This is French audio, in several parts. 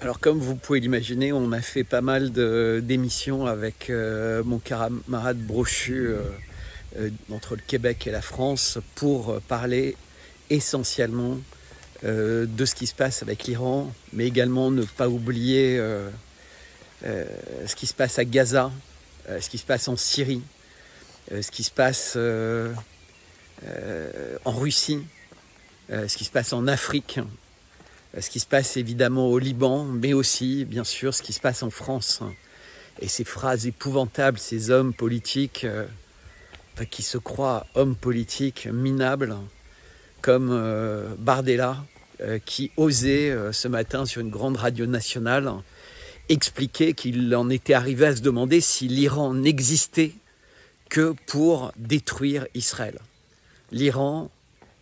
Alors comme vous pouvez l'imaginer, on a fait pas mal d'émissions avec mon camarade Brochu entre le Québec et la France pour parler essentiellement de ce qui se passe avec l'Iran, mais également ne pas oublier ce qui se passe à Gaza, ce qui se passe en Syrie, ce qui se passe en Russie, ce qui se passe en Afrique, ce qui se passe évidemment au Liban, mais aussi, bien sûr, ce qui se passe en France. Et ces phrases épouvantables, ces hommes politiques qui se croient hommes politiques minables, comme Bardella, qui osait ce matin sur une grande radio nationale expliquer qu'il en était arrivé à se demander si l'Iran n'existait que pour détruire Israël. L'Iran,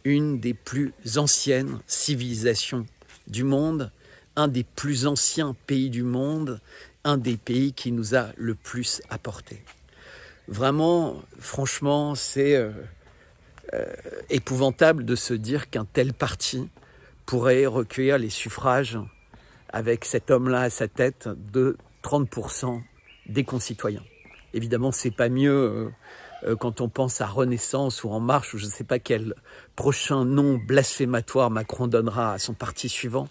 une des plus anciennes civilisations du monde, un des plus anciens pays du monde, un des pays qui nous a le plus apporté. Vraiment, franchement, c'est épouvantable de se dire qu'un tel parti pourrait recueillir les suffrages avec cet homme-là à sa tête de 30% des concitoyens. Évidemment, c'est pas mieux quand on pense à Renaissance ou En Marche, ou je ne sais pas quel prochain nom blasphématoire Macron donnera à son parti suivant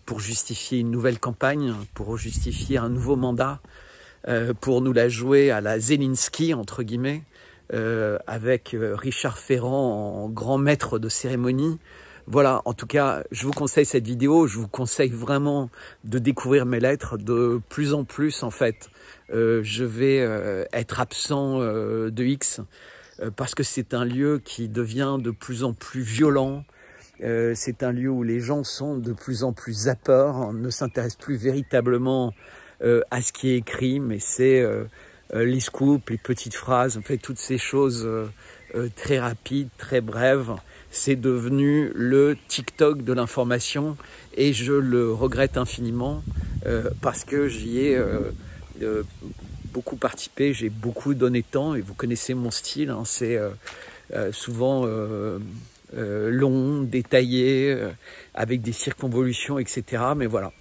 pour justifier une nouvelle campagne, pour justifier un nouveau mandat, pour nous la jouer à la Zelensky, entre guillemets, avec Richard Ferrand en grand maître de cérémonie. Voilà, en tout cas, je vous conseille cette vidéo, je vous conseille vraiment de découvrir mes lettres. De plus en plus, en fait, je vais être absent de X parce que c'est un lieu qui devient de plus en plus violent. C'est un lieu où les gens sont de plus en plus zappeurs, ne s'intéressent plus véritablement à ce qui est écrit, mais c'est les scoops, les petites phrases, en fait, toutes ces choses très rapides, très brèves. C'est devenu le TikTok de l'information et je le regrette infiniment parce que j'y ai beaucoup participé, j'ai beaucoup donné de temps et vous connaissez mon style, hein, c'est souvent long, détaillé, avec des circonvolutions, etc. Mais voilà,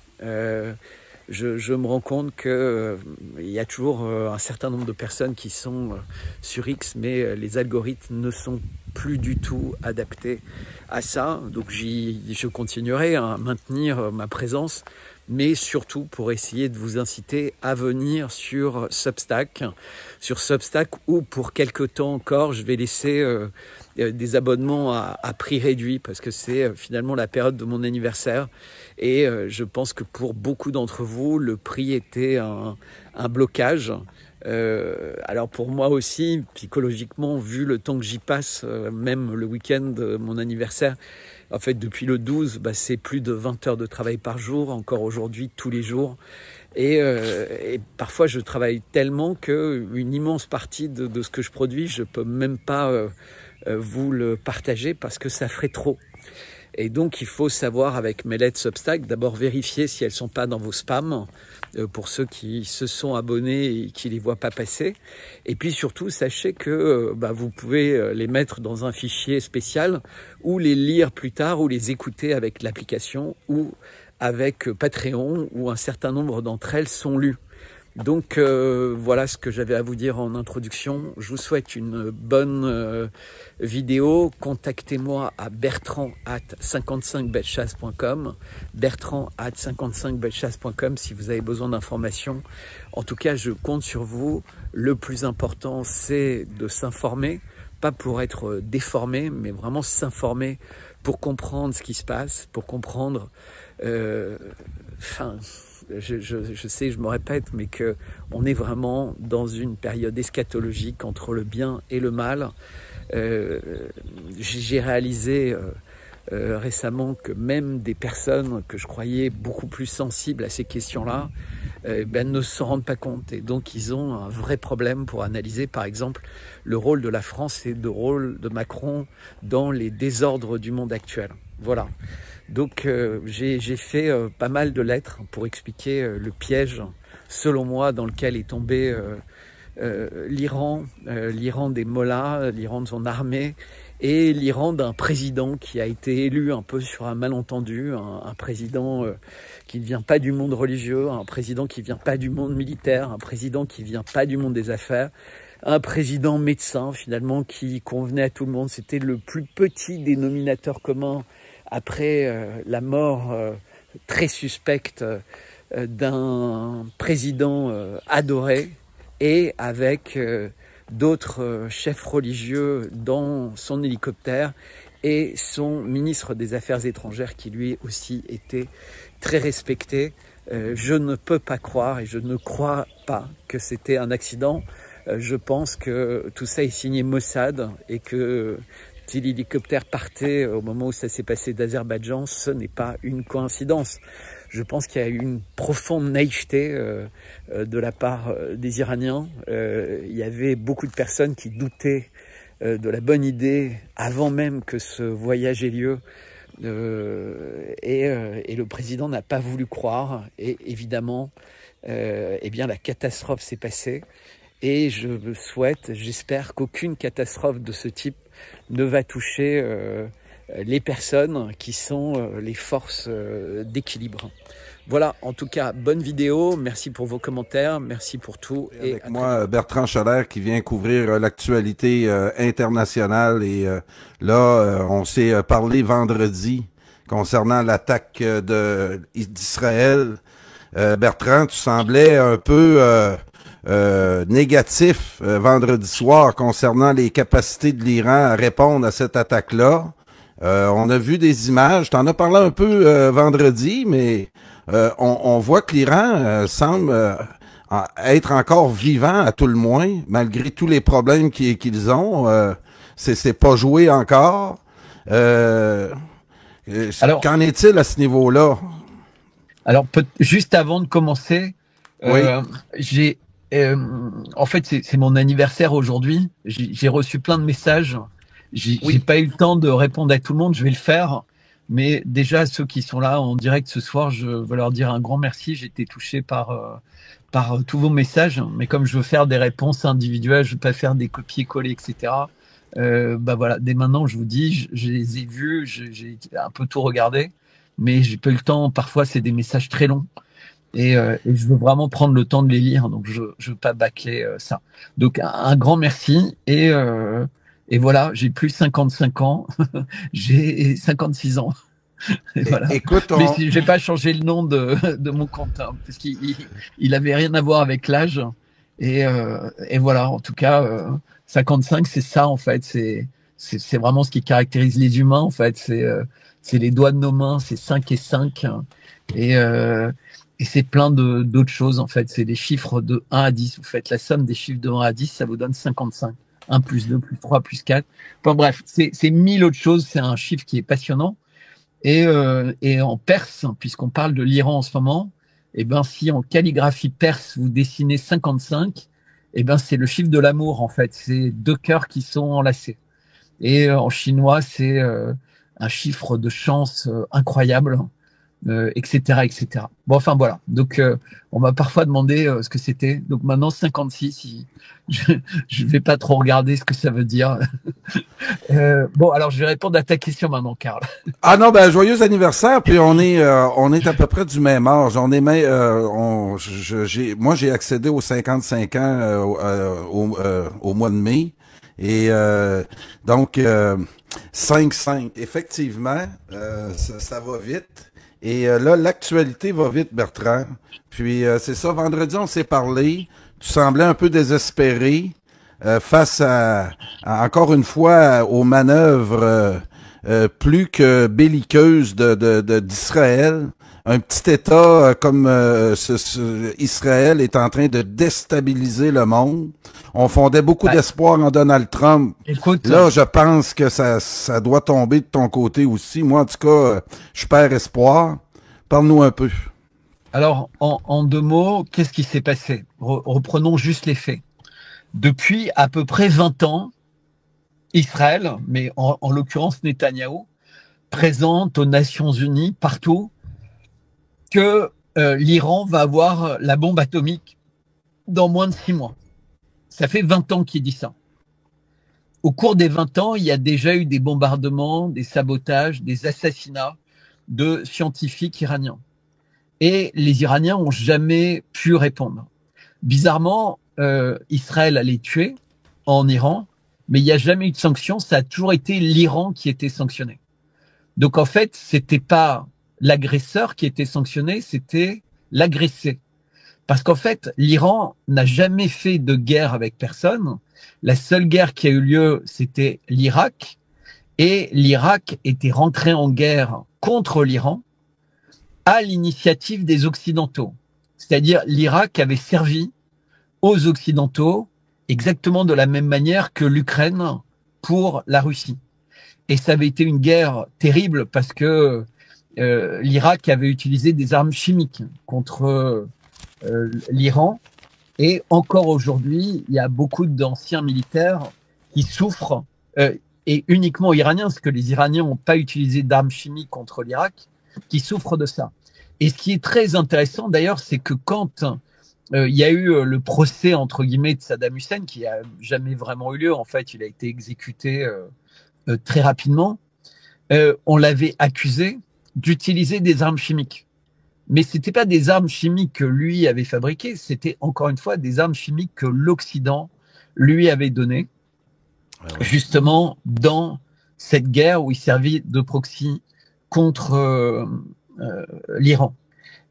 je me rends compte qu'il y a toujours un certain nombre de personnes qui sont sur X, mais les algorithmes ne sont plus du tout adaptés à ça. Donc je continuerai à maintenir ma présence, mais surtout pour essayer de vous inciter à venir sur Substack où pour quelque temps encore, je vais laisser des abonnements à prix réduit parce que c'est finalement la période de mon anniversaire et je pense que pour beaucoup d'entre vous, le prix était un blocage. Alors pour moi aussi, psychologiquement, vu le temps que j'y passe, même le week-end de mon anniversaire, en fait depuis le 12, c'est plus de 20 heures de travail par jour, encore aujourd'hui, tous les jours. Et parfois je travaille tellement qu'une immense partie de ce que je produis, je peux même pas vous le partager parce que ça ferait trop. Et donc il faut savoir avec mes lettres Substack, d'abord vérifier si elles ne sont pas dans vos spams, pour ceux qui se sont abonnés et qui ne les voient pas passer. Et puis surtout, sachez que vous pouvez les mettre dans un fichier spécial ou les lire plus tard ou les écouter avec l'application ou avec Patreon où un certain nombre d'entre elles sont lues. Donc voilà ce que j'avais à vous dire en introduction. Je vous souhaite une bonne vidéo. Contactez-moi à bertrand@55bellechasse.com, bertrand@55bellechasse.com si vous avez besoin d'informations. En tout cas, je compte sur vous. Le plus important, c'est de s'informer, pas pour être déformé, mais vraiment s'informer pour comprendre ce qui se passe, pour comprendre... Je sais, je me répète, mais qu'on est vraiment dans une période eschatologique entre le bien et le mal. J'ai réalisé récemment que même des personnes que je croyais beaucoup plus sensibles à ces questions-là ne se rendent pas compte. Et donc, ils ont un vrai problème pour analyser, par exemple, le rôle de la France et le rôle de Macron dans les désordres du monde actuel. Voilà. Donc j'ai fait pas mal de lettres pour expliquer le piège, selon moi, dans lequel est tombé l'Iran des mollahs, l'Iran de son armée et l'Iran d'un président qui a été élu un peu sur un malentendu, un président qui ne vient pas du monde religieux, un président qui ne vient pas du monde militaire, un président qui ne vient pas du monde des affaires, un président médecin finalement qui convenait à tout le monde. C'était le plus petit dénominateur commun après la mort très suspecte d'un président adoré, et avec d'autres chefs religieux dans son hélicoptère, et son ministre des Affaires étrangères qui lui aussi était très respecté. Je ne peux pas croire, et je ne crois pas que c'était un accident. Je pense que tout ça est signé Mossad, et que si l'hélicoptère partait au moment où ça s'est passé d'Azerbaïdjan, ce n'est pas une coïncidence. Je pense qu'il y a eu une profonde naïveté de la part des Iraniens. Il y avait beaucoup de personnes qui doutaient de la bonne idée avant même que ce voyage ait lieu. Et le président n'a pas voulu croire. Et évidemment, eh bien, la catastrophe s'est passée. Et je souhaite, j'espère qu'aucune catastrophe de ce type ne va toucher les personnes qui sont les forces d'équilibre. Voilà, en tout cas, bonne vidéo. Merci pour vos commentaires, merci pour tout. Et avec moi, Bertrand Chalère, qui vient couvrir l'actualité internationale. Et là, on s'est parlé vendredi concernant l'attaque d'Israël. Bertrand, tu semblais un peu négatif vendredi soir concernant les capacités de l'Iran à répondre à cette attaque-là. On a vu des images, tu en as parlé un peu vendredi, mais on voit que l'Iran semble être encore vivant à tout le moins, malgré tous les problèmes qu'ils ont. C'est pas joué encore. Alors, qu'en est-il à ce niveau-là? Alors, juste avant de commencer, oui. En fait, c'est mon anniversaire aujourd'hui. J'ai reçu plein de messages. J'ai pas eu le temps de répondre à tout le monde. Je vais le faire. Mais déjà, ceux qui sont là en direct ce soir, je veux leur dire un grand merci. J'ai été touché par tous vos messages. Mais comme je veux faire des réponses individuelles, je veux pas faire des copier-coller, etc. Bah voilà, dès maintenant, je vous dis, je les ai vus, j'ai un peu tout regardé. Mais j'ai pas eu le temps. Parfois, c'est des messages très longs. Et je veux vraiment prendre le temps de les lire, donc je veux pas bâcler ça. Donc un grand merci, et voilà, j'ai plus 55 ans, j'ai 56 ans. Et voilà. Écoute, mais si, je vais pas changer le nom de mon compte, hein, parce qu'il avait rien à voir avec l'âge. Et voilà, en tout cas, 55, c'est ça en fait, c'est vraiment ce qui caractérise les humains en fait, c'est les doigts de nos mains, c'est 5 et 5, et c'est plein d'autres choses, en fait. C'est des chiffres de 1 à 10. Vous faites la somme des chiffres de 1 à 10, ça vous donne 55. 1 plus 2 plus 3 plus 4. Enfin bref, c'est 1000 autres choses. C'est un chiffre qui est passionnant. Et en perse, puisqu'on parle de l'Iran en ce moment, eh ben, si en calligraphie perse, vous dessinez 55, eh ben, c'est le chiffre de l'amour, en fait. C'est 2 cœurs qui sont enlacés. Et en chinois, c'est un chiffre de chance incroyable. Etc., etc. Bon, enfin voilà. Donc, on m'a parfois demandé ce que c'était. Donc maintenant, 56. Je vais pas trop regarder ce que ça veut dire. Bon, alors je vais répondre à ta question maintenant, Karl. Ah non, ben joyeux anniversaire. Puis on est à peu près du même âge. Moi, j'ai accédé aux 55 ans au mois de mai. Et donc 5-5. Effectivement, ça va vite. Et là, l'actualité va vite, Bertrand. Puis c'est ça, vendredi, on s'est parlé. Tu semblais un peu désespéré face à, encore une fois, aux manœuvres plus que belliqueuses d'Israël. Un petit État comme Israël est en train de déstabiliser le monde. On fondait beaucoup d'espoir en Donald Trump. Écoute, là, je pense que ça doit tomber de ton côté aussi. Moi, en tout cas, je perds espoir. Parle-nous un peu. Alors, en 2 mots, qu'est-ce qui s'est passé? Reprenons juste les faits. Depuis à peu près 20 ans, Israël, mais en l'occurrence Netanyahou, présente aux Nations Unies, partout, que l'Iran va avoir la bombe atomique dans moins de 6 mois. Ça fait 20 ans qu'il dit ça. au cours des 20 ans, il y a déjà eu des bombardements, des sabotages, des assassinats de scientifiques iraniens. Et les Iraniens n'ont jamais pu répondre. Bizarrement, Israël a les tués en Iran, mais il n'y a jamais eu de sanctions. Ça a toujours été l'Iran qui était sanctionné. Donc en fait, c'était pas l'agresseur qui était sanctionné, c'était l'agressé. Parce qu'en fait, l'Iran n'a jamais fait de guerre avec personne. La seule guerre qui a eu lieu, c'était l'Irak. Et l'Irak était rentré en guerre contre l'Iran à l'initiative des Occidentaux. C'est-à-dire l'Irak avait servi aux Occidentaux exactement de la même manière que l'Ukraine pour la Russie. Et ça avait été une guerre terrible parce que l'Irak avait utilisé des armes chimiques contre l'Iran. Et encore aujourd'hui, il y a beaucoup d'anciens militaires qui souffrent, et uniquement iraniens, parce que les Iraniens n'ont pas utilisé d'armes chimiques contre l'Irak, qui souffrent de ça. Et ce qui est très intéressant d'ailleurs, c'est que quand il y a eu le procès entre guillemets de Saddam Hussein, qui a jamais vraiment eu lieu, en fait, il a été exécuté très rapidement, on l'avait accusé d'utiliser des armes chimiques. Mais c'était pas des armes chimiques que lui avait fabriquées, c'était encore une fois des armes chimiques que l'Occident lui avait données, justement dans cette guerre où il servait de proxy contre l'Iran.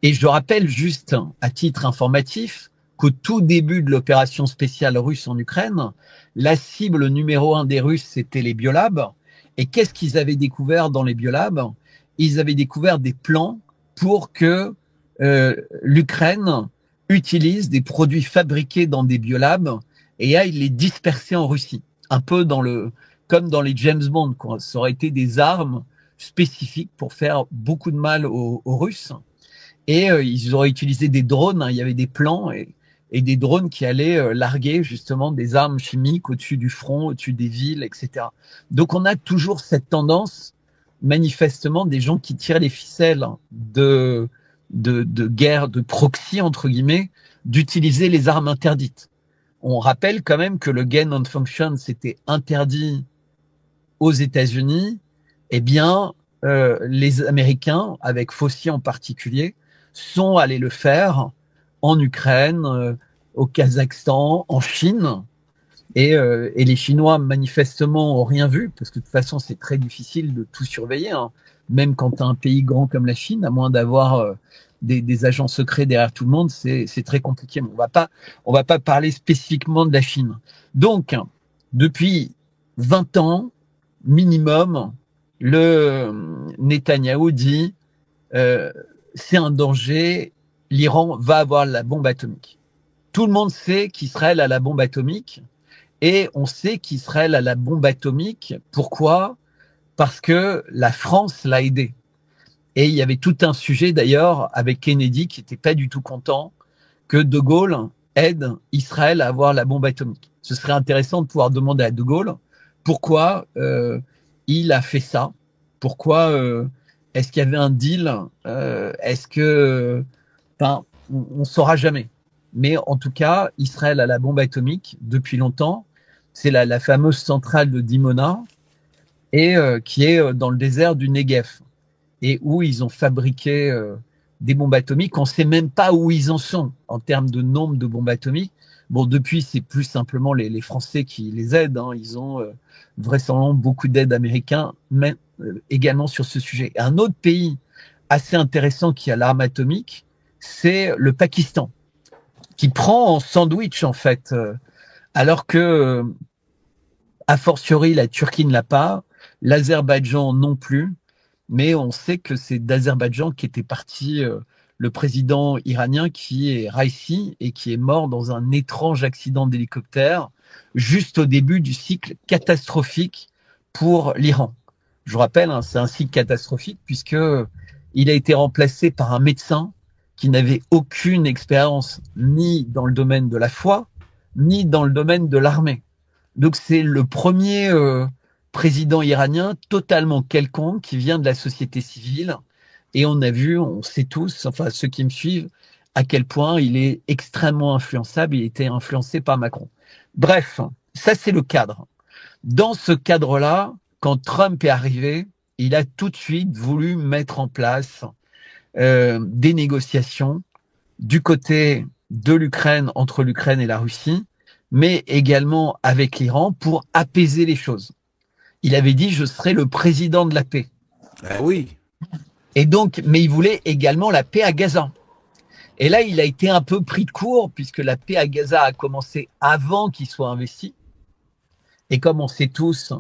Et je rappelle juste à titre informatif qu'au tout début de l'opération spéciale russe en Ukraine, la cible numéro 1 des Russes, c'était les biolabs. Et qu'est-ce qu'ils avaient découvert dans les biolabs? Ils avaient découvert des plans pour que l'Ukraine utilise des produits fabriqués dans des biolabs et aille les disperser en Russie. Un peu comme dans les James Bond, quoi. Ça aurait été des armes spécifiques pour faire beaucoup de mal aux Russes. Et ils auraient utilisé des drones, hein. Il y avait des plans et des drones qui allaient larguer justement des armes chimiques au-dessus du front, au-dessus des villes, etc. Donc on a toujours cette tendance, manifestement, des gens qui tirent les ficelles de guerre, de proxy, entre guillemets, d'utiliser les armes interdites. On rappelle quand même que le gain on function, c'était interdit aux États-Unis. Eh bien, les Américains, avec Fauci en particulier, sont allés le faire en Ukraine, au Kazakhstan, en Chine. Et les Chinois, manifestement, ont rien vu, parce que de toute façon, c'est très difficile de tout surveiller, hein. Même quand tu as un pays grand comme la Chine, à moins d'avoir des agents secrets derrière tout le monde, c'est très compliqué. Mais on va pas parler spécifiquement de la Chine. Donc, depuis 20 ans, minimum, le Netanyahou dit c'est un danger, l'Iran va avoir la bombe atomique. Tout le monde sait qu'Israël a la bombe atomique et on sait qu'Israël a la bombe atomique. Pourquoi? Parce que la France l'a aidé. Et il y avait tout un sujet d'ailleurs avec Kennedy qui n'était pas du tout content que De Gaulle aide Israël à avoir la bombe atomique. Ce serait intéressant de pouvoir demander à De Gaulle pourquoi il a fait ça. Pourquoi est-ce qu'il y avait un deal? Est-ce que... Enfin, on ne saura jamais. Mais en tout cas, Israël a la bombe atomique depuis longtemps. C'est la fameuse centrale de Dimona et qui est dans le désert du Negev et où ils ont fabriqué des bombes atomiques. On ne sait même pas où ils en sont en termes de nombre de bombes atomiques. Bon, depuis, c'est plus simplement les Français qui les aident, hein. Ils ont vraisemblablement beaucoup d'aide américaine, mais également sur ce sujet. Et un autre pays assez intéressant qui a l'arme atomique, c'est le Pakistan, qui prend en sandwich, en fait, alors que, a fortiori, la Turquie ne l'a pas, l'Azerbaïdjan non plus, mais on sait que c'est d'Azerbaïdjan qui était parti le président iranien qui est Raisi et qui est mort dans un étrange accident d'hélicoptère juste au début du cycle catastrophique pour l'Iran. Je vous rappelle, hein, c'est un cycle catastrophique puisque il a été remplacé par un médecin qui n'avait aucune expérience ni dans le domaine de la foi, ni dans le domaine de l'armée. Donc c'est le premier président iranien totalement quelconque qui vient de la société civile. Et on a vu, on sait tous, enfin ceux qui me suivent, à quel point il est extrêmement influençable. Il était influencé par Macron. Bref, ça c'est le cadre. Dans ce cadre-là, quand Trump est arrivé, il a tout de suite voulu mettre en place des négociations du côté de l'Ukraine, entre l'Ukraine et la Russie, mais également avec l'Iran pour apaiser les choses. Il avait dit « je serai le président de la paix ». Oui. Et donc, mais il voulait également la paix à Gaza. Et là, il a été un peu pris de court, puisque la paix à Gaza a commencé avant qu'il soit investi. Et comme on sait tous,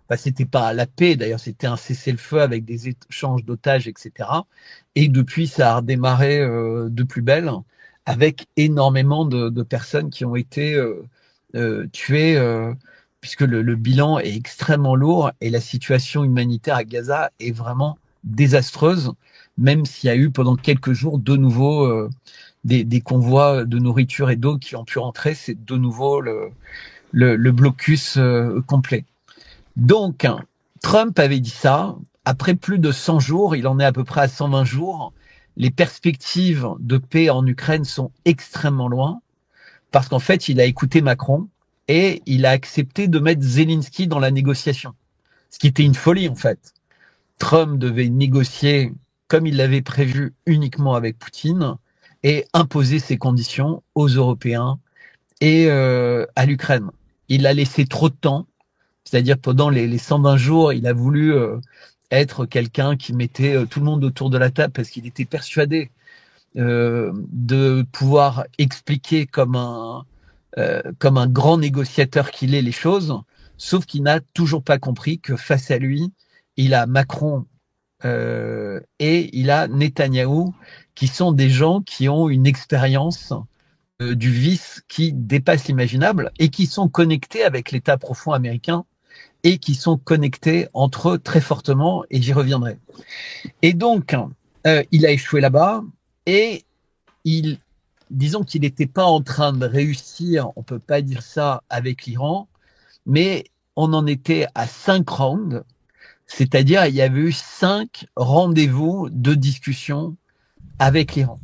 bah, c'était pas la paix, d'ailleurs, c'était un cessez-le-feu avec des échanges d'otages, etc. Et depuis, ça a redémarré de plus belle, avec énormément de personnes qui ont été tuées, puisque le bilan est extrêmement lourd et la situation humanitaire à Gaza est vraiment désastreuse, même s'il y a eu pendant quelques jours de nouveau des convois de nourriture et d'eau qui ont pu rentrer. C'est de nouveau le blocus complet. Donc, Trump avait dit ça. Après plus de 100 jours, il en est à peu près à 120 jours, les perspectives de paix en Ukraine sont extrêmement loin, parce qu'en fait, il a écouté Macron et il a accepté de mettre Zelensky dans la négociation. Ce qui était une folie, en fait. Trump devait négocier, comme il l'avait prévu, uniquement avec Poutine et imposer ses conditions aux Européens et à l'Ukraine. Il a laissé trop de temps, c'est-à-dire pendant les 120 jours, il a voulu être quelqu'un qui mettait tout le monde autour de la table parce qu'il était persuadé de pouvoir expliquer comme un grand négociateur qu'il est les choses, sauf qu'il n'a toujours pas compris que face à lui, il a Macron et il a Netanyahou, qui sont des gens qui ont une expérience du vice qui dépasse l'imaginable et qui sont connectés avec l'État profond américain et qui sont connectés entre eux très fortement, et j'y reviendrai. Et donc, il a échoué là-bas, et disons qu'il n'était pas en train de réussir, on ne peut pas dire ça avec l'Iran, mais on en était à 5 rounds, c'est-à-dire il y avait eu 5 rendez-vous de discussion avec l'Iran.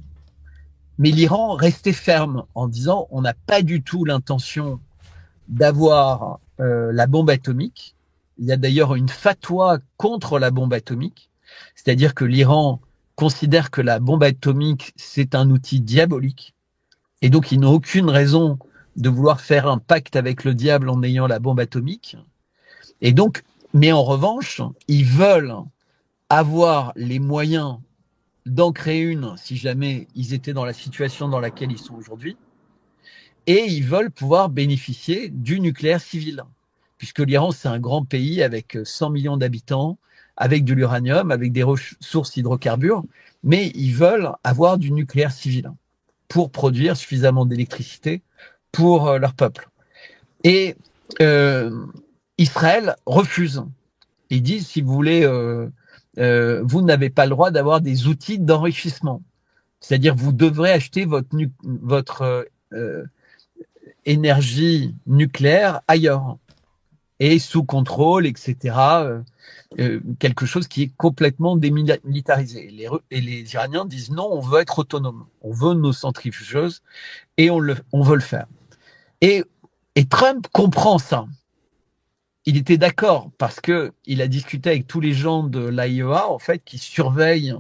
Mais l'Iran restait ferme en disant on n'a pas du tout l'intention d'avoir la bombe atomique. Il y a d'ailleurs une fatwa contre la bombe atomique, c'est-à-dire que l'Iran considère que la bombe atomique, c'est un outil diabolique, et donc ils n'ont aucune raison de vouloir faire un pacte avec le diable en ayant la bombe atomique. Et donc, mais en revanche, ils veulent avoir les moyens d'en créer une si jamais ils étaient dans la situation dans laquelle ils sont aujourd'hui, et ils veulent pouvoir bénéficier du nucléaire civil, puisque l'Iran, c'est un grand pays avec 100 millions d'habitants, avec de l'uranium, avec des ressources hydrocarbures, mais ils veulent avoir du nucléaire civil pour produire suffisamment d'électricité pour leur peuple. Et Israël refuse. Ils disent, si vous voulez, vous n'avez pas le droit d'avoir des outils d'enrichissement. C'est-à-dire, vous devrez acheter votre énergie nucléaire ailleurs et sous contrôle, etc. Quelque chose qui est complètement démilitarisé. Et les Iraniens disent non, on veut être autonome, on veut nos centrifugeuses et on veut le faire. Et Trump comprend ça. Il était d'accord parce que il a discuté avec tous les gens de l'AIEA, en fait, qui surveillent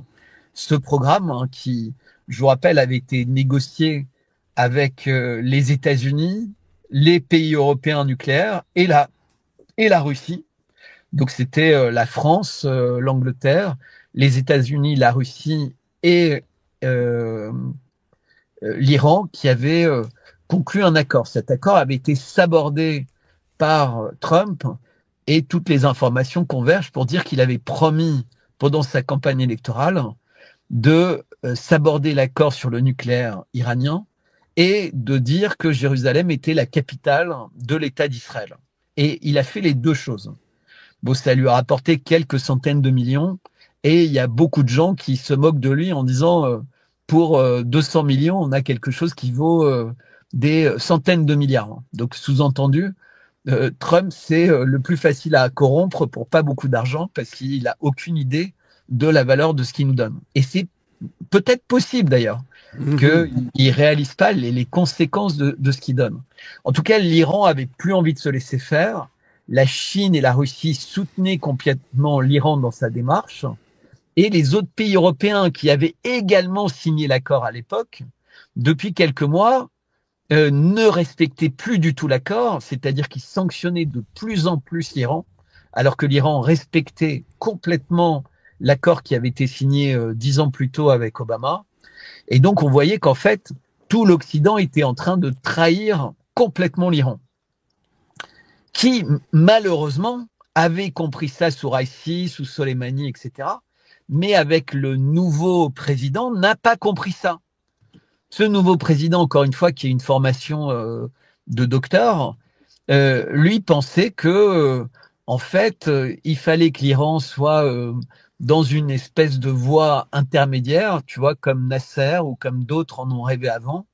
ce programme, hein, qui, je vous rappelle, avait été négocié avec les États-Unis, les pays européens nucléaires et la Russie. Donc c'était la France, l'Angleterre, les États-Unis, la Russie et l'Iran qui avaient conclu un accord. Cet accord avait été sabordé par Trump et toutes les informations convergent pour dire qu'il avait promis pendant sa campagne électorale de saborder l'accord sur le nucléaire iranien et de dire que Jérusalem était la capitale de l'État d'Israël. Et il a fait les deux choses. Bon, ça lui a rapporté quelques centaines de millions et il y a beaucoup de gens qui se moquent de lui en disant pour 200 millions, on a quelque chose qui vaut des centaines de milliards. Donc, sous-entendu, Trump, c'est le plus facile à corrompre pour pas beaucoup d'argent parce qu'il a aucune idée de la valeur de ce qu'il nous donne. Et c'est peut-être possible d'ailleurs qu'il réalise pas les conséquences de ce qu'il donne. En tout cas, l'Iran avait plus envie de se laisser faire. la Chine et la Russie soutenaient complètement l'Iran dans sa démarche, et les autres pays européens qui avaient également signé l'accord à l'époque, depuis quelques mois, ne respectaient plus du tout l'accord, c'est-à-dire qu'ils sanctionnaient de plus en plus l'Iran, alors que l'Iran respectait complètement l'accord qui avait été signé 10 ans plus tôt avec Obama. Et donc on voyait qu'en fait, tout l'Occident était en train de trahir complètement l'Iran, qui malheureusement avait compris ça sous Raïssi, sous Soleimani, etc. Mais avec le nouveau président, n'a pas compris ça. Ce nouveau président, encore une fois, qui a une formation de docteur, lui pensait que, en fait, il fallait que l'Iran soit dans une espèce de voie intermédiaire, tu vois, comme Nasser ou comme d'autres en ont rêvé avant,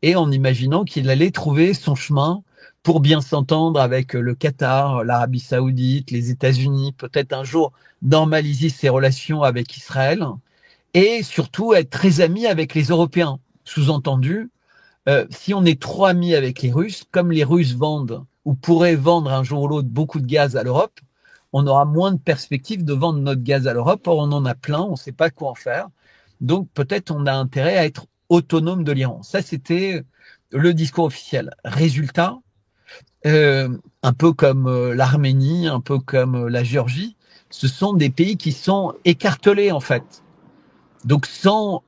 et en imaginant qu'il allait trouver son chemin pour bien s'entendre avec le Qatar, l'Arabie Saoudite, les États-Unis, peut-être un jour normaliser ses relations avec Israël, et surtout être très ami avec les Européens. Sous-entendu, si on est trop amis avec les Russes, comme les Russes vendent ou pourraient vendre un jour ou l'autre beaucoup de gaz à l'Europe, on aura moins de perspectives de vendre notre gaz à l'Europe. Or, on en a plein, on ne sait pas quoi en faire. Donc, peut-être on a intérêt à être autonome de l'Iran. Ça, c'était le discours officiel. Résultat, un peu comme l'Arménie, un peu comme la Géorgie, ce sont des pays qui sont écartelés, en fait. Donc, sans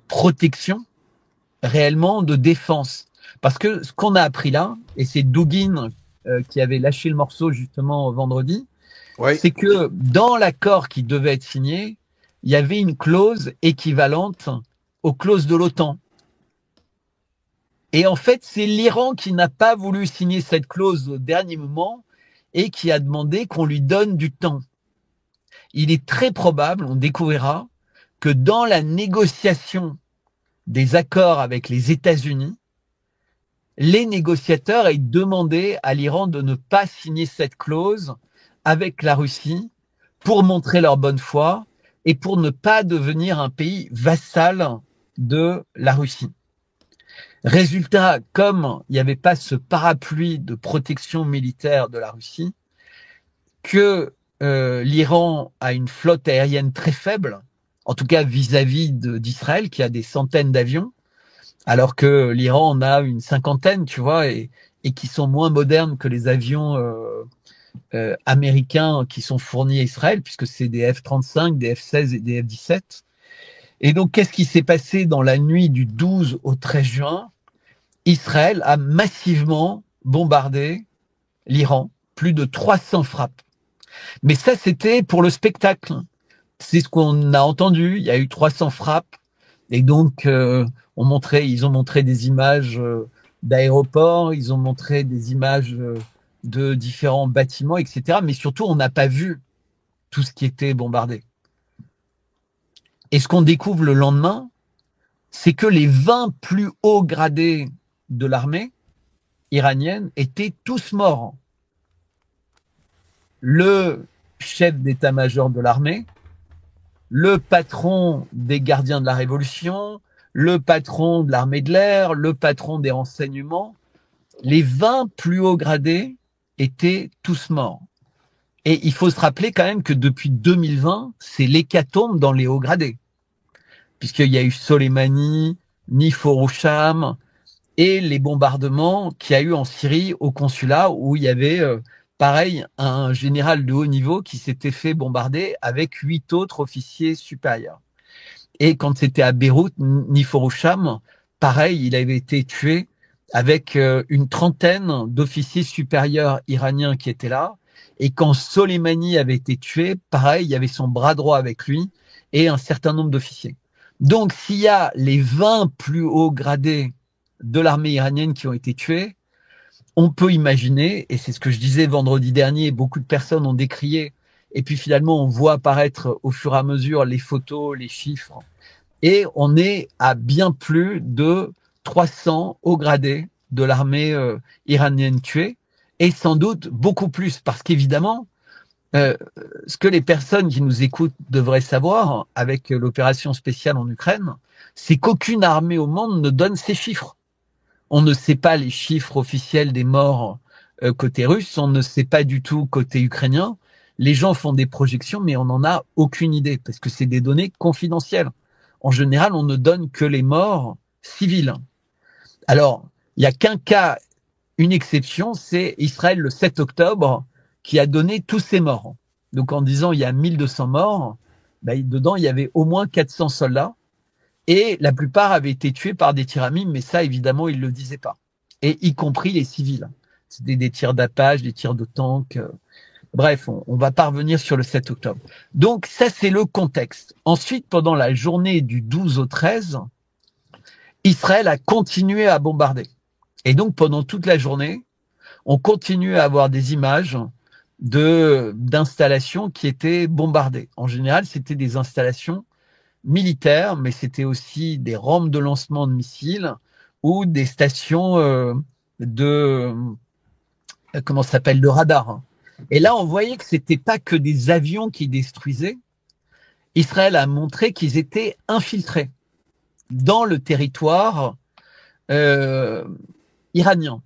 protection réellement de défense. Parce que ce qu'on a appris là, et c'est Dugin qui avait lâché le morceau justement vendredi, oui, c'est que dans l'accord qui devait être signé, il y avait une clause équivalente aux clauses de l'OTAN. Et en fait, c'est l'Iran qui n'a pas voulu signer cette clause au dernier moment et qui a demandé qu'on lui donne du temps. Il est très probable, on découvrira, que dans la négociation des accords avec les États-Unis, les négociateurs aient demandé à l'Iran de ne pas signer cette clause avec la Russie pour montrer leur bonne foi et pour ne pas devenir un pays vassal de la Russie. Résultat, comme il n'y avait pas ce parapluie de protection militaire de la Russie, que l'Iran a une flotte aérienne très faible, en tout cas vis-à-vis d'Israël, qui a des centaines d'avions, alors que l'Iran en a une cinquantaine, tu vois, et qui sont moins modernes que les avions américains qui sont fournis à Israël, puisque c'est des F-35, des F-16 et des F-17. Et donc, qu'est-ce qui s'est passé dans la nuit du 12 au 13 juin? Israël a massivement bombardé l'Iran, plus de 300 frappes. Mais ça, c'était pour le spectacle. C'est ce qu'on a entendu. Il y a eu 300 frappes. Et donc, ils ont montré des images d'aéroports, ils ont montré des images de différents bâtiments, etc. Mais surtout, on n'a pas vu tout ce qui était bombardé. Et ce qu'on découvre le lendemain, c'est que les 20 plus hauts gradés de l'armée iranienne étaient tous morts. Le chef d'état-major de l'armée, le patron des gardiens de la Révolution, le patron de l'armée de l'air, le patron des renseignements, les 20 plus hauts gradés étaient tous morts. Et il faut se rappeler quand même que depuis 2020, c'est l'hécatombe dans les hauts gradés. Puisqu'il y a eu Soleimani, Niforoucham et les bombardements qu'il y a eu en Syrie au consulat où il y avait, pareil, un général de haut niveau qui s'était fait bombarder avec 8 autres officiers supérieurs. Et quand c'était à Beyrouth, Niforoucham, pareil, il avait été tué avec une trentaine d'officiers supérieurs iraniens qui étaient là. Et quand Soleimani avait été tué, pareil, il y avait son bras droit avec lui et un certain nombre d'officiers. Donc, s'il y a les 20 plus hauts gradés de l'armée iranienne qui ont été tués, on peut imaginer, et c'est ce que je disais vendredi dernier, beaucoup de personnes ont décrié, et puis finalement on voit apparaître au fur et à mesure les photos, les chiffres, et on est à bien plus de 300 hauts gradés de l'armée iranienne tués, et sans doute beaucoup plus, parce qu'évidemment, ce que les personnes qui nous écoutent devraient savoir avec l'opération spéciale en Ukraine, c'est qu'aucune armée au monde ne donne ces chiffres. On ne sait pas les chiffres officiels des morts côté russe, on ne sait pas du tout côté ukrainien. Les gens font des projections, mais on n'en a aucune idée, parce que c'est des données confidentielles. En général, on ne donne que les morts civils. Alors, il n'y a qu'un cas, une exception, c'est Israël le 7 octobre, qui a donné tous ses morts. Donc en disant il y a 1200 morts, dedans il y avait au moins 400 soldats, et la plupart avaient été tués par des tirs à mine, mais ça évidemment ils ne le disaient pas, et y compris les civils. C'était des tirs d'Apache, des tirs de tanks. Bref, on va pas revenir sur le 7 octobre. Donc ça c'est le contexte. Ensuite, pendant la journée du 12 au 13, Israël a continué à bombarder. Et donc pendant toute la journée, on continue à avoir des images d'installations qui étaient bombardées. En général, c'était des installations militaires, mais c'était aussi des rampes de lancement de missiles ou des stations de radar. Et là, on voyait que c'était pas que des avions qui détruisaient. Israël a montré qu'ils étaient infiltrés dans le territoire iranien.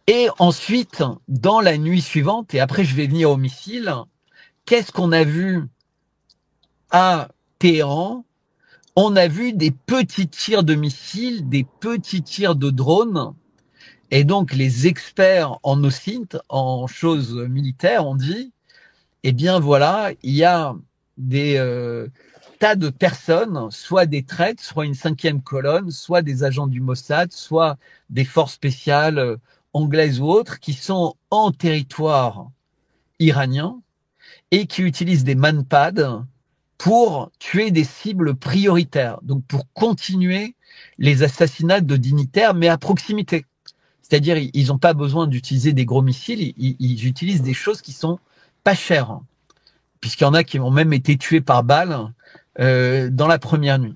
Et ensuite, dans la nuit suivante, et après je vais venir aux missiles, qu'est-ce qu'on a vu à Téhéran? On a vu des petits tirs de missiles, des petits tirs de drones. Et donc les experts en OSINT, en choses militaires, ont dit, eh bien voilà, il y a des tas de personnes, soit des traîtres, soit une 5e colonne, soit des agents du Mossad, soit des forces spéciales anglaises ou autres, qui sont en territoire iranien et qui utilisent des manpads pour tuer des cibles prioritaires, donc pour continuer les assassinats de dignitaires, mais à proximité. C'est-à-dire, ils n'ont pas besoin d'utiliser des gros missiles, ils utilisent des choses qui sont pas chères, puisqu'il y en a qui ont même été tués par balle dans la première nuit.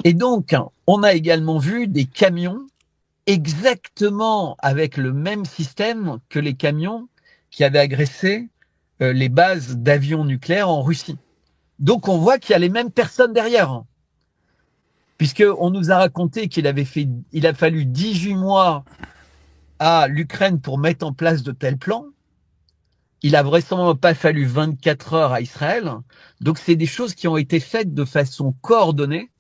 Et donc, on a également vu des camions exactement avec le même système que les camions qui avaient agressé les bases d'avions nucléaires en Russie. Donc, on voit qu'il y a les mêmes personnes derrière, puisqu'on nous a raconté qu'il a fallu 18 mois à l'Ukraine pour mettre en place de tels plans. Il a vraisemblablement pas fallu 24 heures à Israël. Donc, c'est des choses qui ont été faites de façon coordonnée,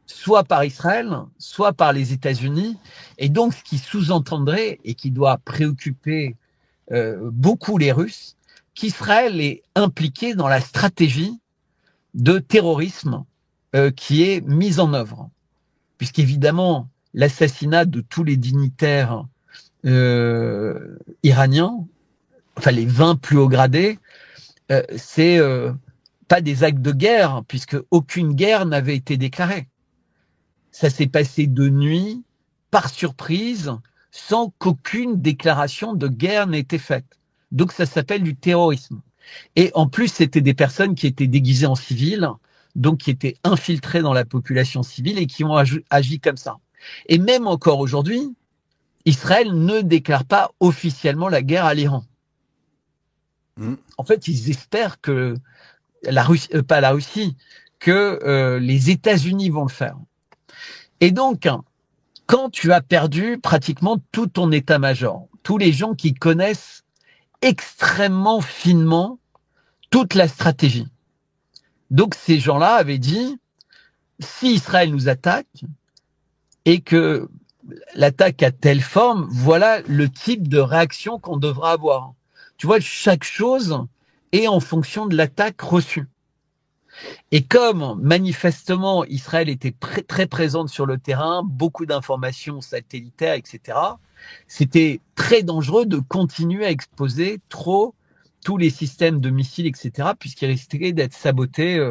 soit par Israël, soit par les États-Unis. Et donc, ce qui sous-entendrait et qui doit préoccuper beaucoup les Russes, qu'Israël est impliqué dans la stratégie de terrorisme qui est mise en œuvre. Puisqu'évidemment, l'assassinat de tous les dignitaires iraniens, enfin les 20 plus hauts gradés, c'est pas des actes de guerre, puisque aucune guerre n'avait été déclarée. Ça s'est passé de nuit, par surprise, sans qu'aucune déclaration de guerre n'ait été faite. Donc ça s'appelle du terrorisme. Et en plus, c'était des personnes qui étaient déguisées en civil, donc qui étaient infiltrées dans la population civile et qui ont agi comme ça. Et même encore aujourd'hui, Israël ne déclare pas officiellement la guerre à l'Iran. En fait, ils espèrent que que les États-Unis vont le faire. Et donc, quand tu as perdu pratiquement tout ton état-major, tous les gens qui connaissent extrêmement finement toute la stratégie. Donc, ces gens-là avaient dit, si Israël nous attaque et que l'attaque a telle forme, voilà le type de réaction qu'on devra avoir. Tu vois, chaque chose est en fonction de l'attaque reçue. Et comme manifestement Israël était très présente sur le terrain, beaucoup d'informations satellitaires, etc., c'était très dangereux de continuer à exposer trop tous les systèmes de missiles, etc., puisqu'ils risquaient d'être sabotés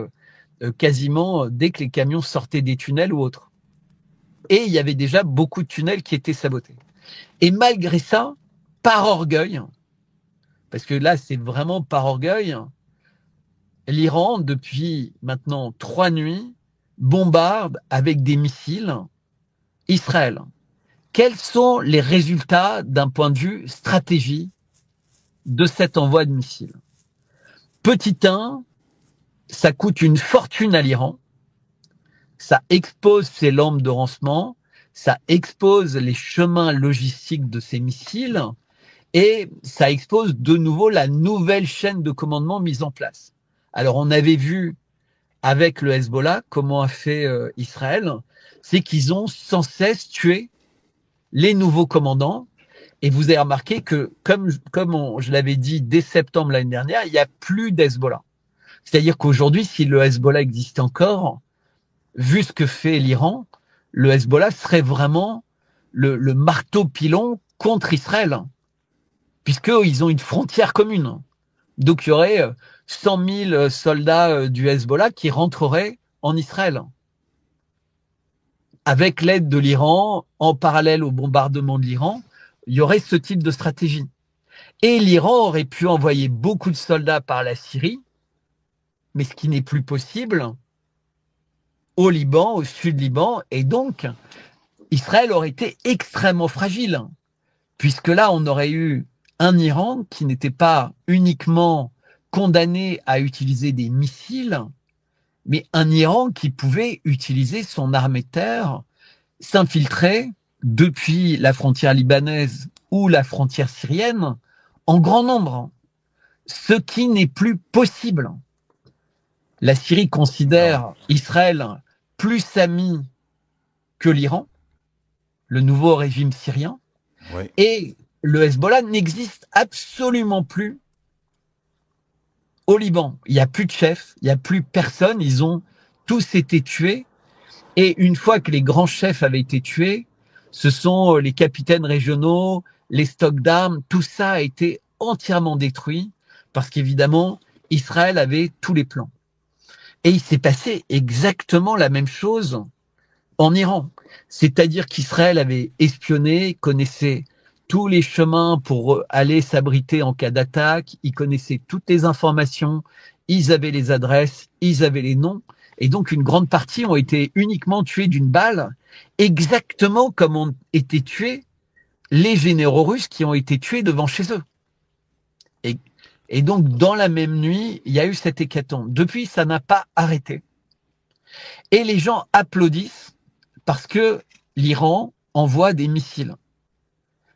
quasiment dès que les camions sortaient des tunnels ou autres. Et il y avait déjà beaucoup de tunnels qui étaient sabotés. Et malgré ça, par orgueil, parce que là c'est vraiment par orgueil, l'Iran, depuis maintenant 3 nuits, bombarde avec des missiles Israël. Quels sont les résultats d'un point de vue stratégie de cet envoi de missiles? Petit 1, ça coûte une fortune à l'Iran. Ça expose ses lampes de lancement, ça expose les chemins logistiques de ces missiles et ça expose de nouveau la nouvelle chaîne de commandement mise en place. Alors on avait vu avec le Hezbollah comment a fait Israël, c'est qu'ils ont sans cesse tué les nouveaux commandants. Et vous avez remarqué que, je l'avais dit dès septembre l'année dernière, il n'y a plus d'Hezbollah. C'est-à-dire qu'aujourd'hui, si le Hezbollah existe encore, vu ce que fait l'Iran, le Hezbollah serait vraiment le marteau-pilon contre Israël, puisqu'ils ont une frontière commune. Donc il y aurait 100 000 soldats du Hezbollah qui rentreraient en Israël, avec l'aide de l'Iran, en parallèle au bombardement de l'Iran. Il y aurait ce type de stratégie. Et l'Iran aurait pu envoyer beaucoup de soldats par la Syrie, mais ce qui n'est plus possible, au Liban, au sud Liban, et donc Israël aurait été extrêmement fragile, puisque là, on aurait eu un Iran qui n'était pas uniquement condamné à utiliser des missiles, mais un Iran qui pouvait utiliser son armée de terre, s'infiltrer depuis la frontière libanaise ou la frontière syrienne en grand nombre, ce qui n'est plus possible. La Syrie considère Israël plus ami que l'Iran, le nouveau régime syrien, Oui. et le Hezbollah n'existe absolument plus au Liban. Il n'y a plus de chef, il n'y a plus personne, ils ont tous été tués. Et une fois que les grands chefs avaient été tués, ce sont les capitaines régionaux, les stocks d'armes, tout ça a été entièrement détruit parce qu'évidemment, Israël avait tous les plans. Et il s'est passé exactement la même chose en Iran. C'est-à-dire qu'Israël avait espionné, connaissait tous les chemins pour aller s'abriter en cas d'attaque, ils connaissaient toutes les informations, ils avaient les adresses, ils avaient les noms. Et donc, une grande partie ont été uniquement tués d'une balle, exactement comme ont été tués les généraux russes qui ont été tués devant chez eux. Et donc, dans la même nuit, il y a eu cette hécatombe. Depuis, ça n'a pas arrêté. Et les gens applaudissent parce que l'Iran envoie des missiles.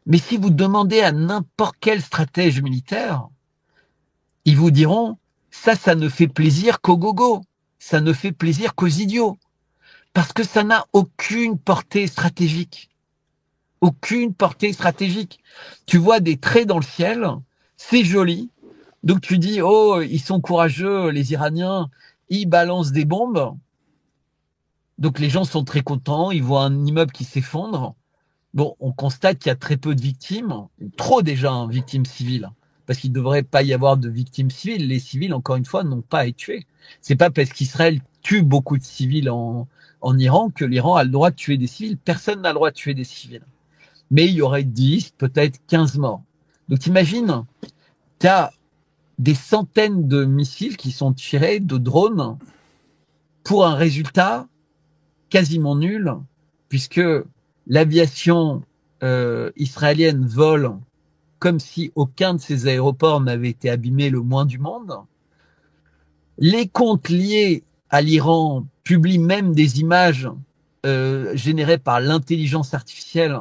Mais si vous demandez à n'importe quel stratège militaire, ils vous diront, ça ne fait plaisir qu'aux gogos. Ça ne fait plaisir qu'aux idiots, parce que ça n'a aucune portée stratégique. Aucune portée stratégique. Tu vois des traits dans le ciel, c'est joli, donc tu dis, oh, ils sont courageux, les Iraniens, ils balancent des bombes, donc les gens sont très contents, ils voient un immeuble qui s'effondre. Bon, on constate qu'il y a très peu de victimes, trop déjà, hein, victimes civiles, parce qu'il ne devrait pas y avoir de victimes civiles. Les civils, encore une fois, n'ont pas à être tués. C'est pas parce qu'Israël tue beaucoup de civils en Iran que l'Iran a le droit de tuer des civils. Personne n'a le droit de tuer des civils. Mais il y aurait 10, peut-être 15 morts. Donc t'imagines, tu as des centaines de missiles qui sont tirés de drones pour un résultat quasiment nul, puisque l'aviation israélienne vole comme si aucun de ces aéroports n'avait été abîmé le moins du monde. Les comptes liés à l'Iran publient même des images générées par l'intelligence artificielle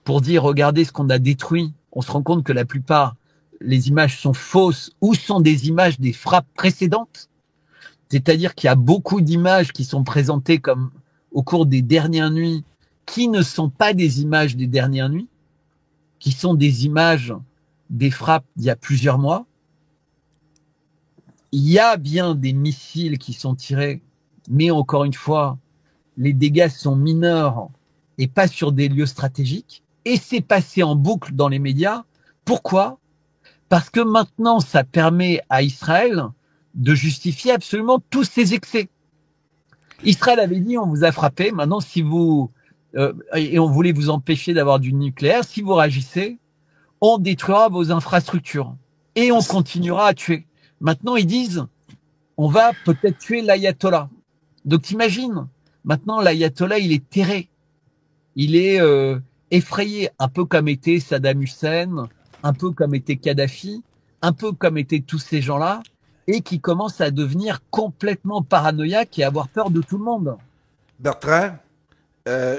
pour dire regardez ce qu'on a détruit. On se rend compte que la plupart, les images sont fausses ou sont des images des frappes précédentes. C'est-à-dire qu'il y a beaucoup d'images qui sont présentées comme au cours des dernières nuits qui ne sont pas des images des dernières nuits, qui sont des images des frappes d'il y a plusieurs mois. Il y a bien des missiles qui sont tirés, mais encore une fois, les dégâts sont mineurs et pas sur des lieux stratégiques. Et c'est passé en boucle dans les médias. Pourquoi? Parce que maintenant, ça permet à Israël de justifier absolument tous ses excès. Israël avait dit, on vous a frappé, maintenant si vous... et on voulait vous empêcher d'avoir du nucléaire, si vous réagissez, on détruira vos infrastructures et on continuera à tuer. Maintenant, ils disent, on va peut-être tuer l'ayatollah. Donc, t'imagines, maintenant, l'ayatollah, il est terré. Il est effrayé, un peu comme était Saddam Hussein, un peu comme était Kadhafi, un peu comme étaient tous ces gens-là, et qui commencent à devenir complètement paranoïaques et avoir peur de tout le monde. Bertrand,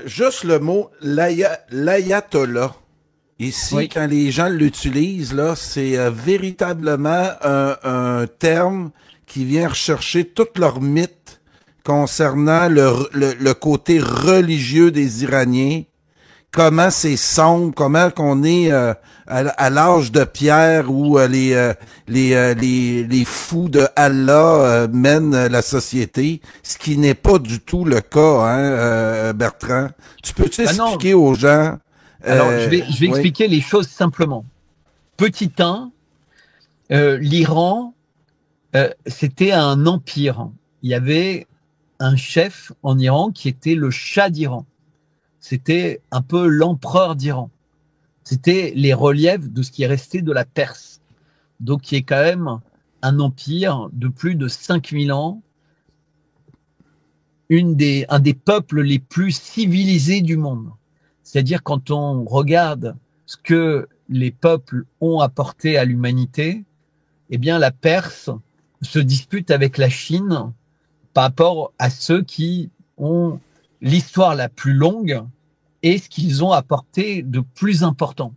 Juste le mot l'ayatollah. Ici, Oui. quand les gens l'utilisent, là, c'est véritablement un terme qui vient rechercher tous leurs mythes concernant le côté religieux des Iraniens, comment c'est sombre, comment qu'on est à l'âge de pierre où les fous de Allah mènent la société, ce qui n'est pas du tout le cas, hein, Bertrand. Tu peux-tu expliquer aux gens? Alors, je vais Oui. expliquer les choses simplement. Petit 1, l'Iran, c'était un empire. Il y avait un chef en Iran qui était le Shah d'Iran. C'était un peu l'empereur d'Iran. C'était les reliefs de ce qui est resté de la Perse. Donc, qui est quand même un empire de plus de 5000 ans, un des peuples les plus civilisés du monde. C'est-à-dire quand on regarde ce que les peuples ont apporté à l'humanité, eh bien la Perse se dispute avec la Chine par rapport à ceux qui ont l'histoire la plus longue et ce qu'ils ont apporté de plus important.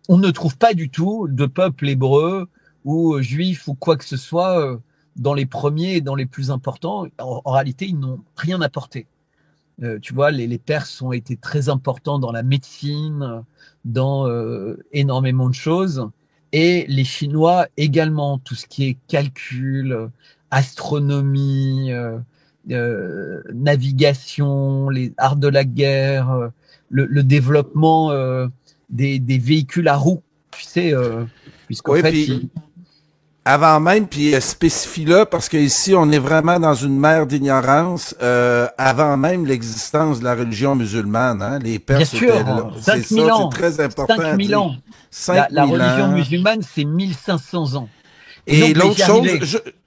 On ne trouve pas du tout de peuple hébreu ou juif ou quoi que ce soit dans les premiers et dans les plus importants. En réalité, ils n'ont rien apporté. Tu vois, les Perses ont été très importants dans la médecine, dans énormément de choses. Et les Chinois également, tout ce qui est calcul, astronomie, navigation, les arts de la guerre, le développement des véhicules à roues, tu sais, puisqu'en Oui, fait... puis avant même, puis spécifie-le, parce qu'ici, on est vraiment dans une mer d'ignorance, avant même l'existence de la religion musulmane. Hein? Les Perses Bien sûr, étaient là. 5000 ans. C'est très important. 5000 ans. La religion musulmane, c'est 1500 ans. Et l'autre chose,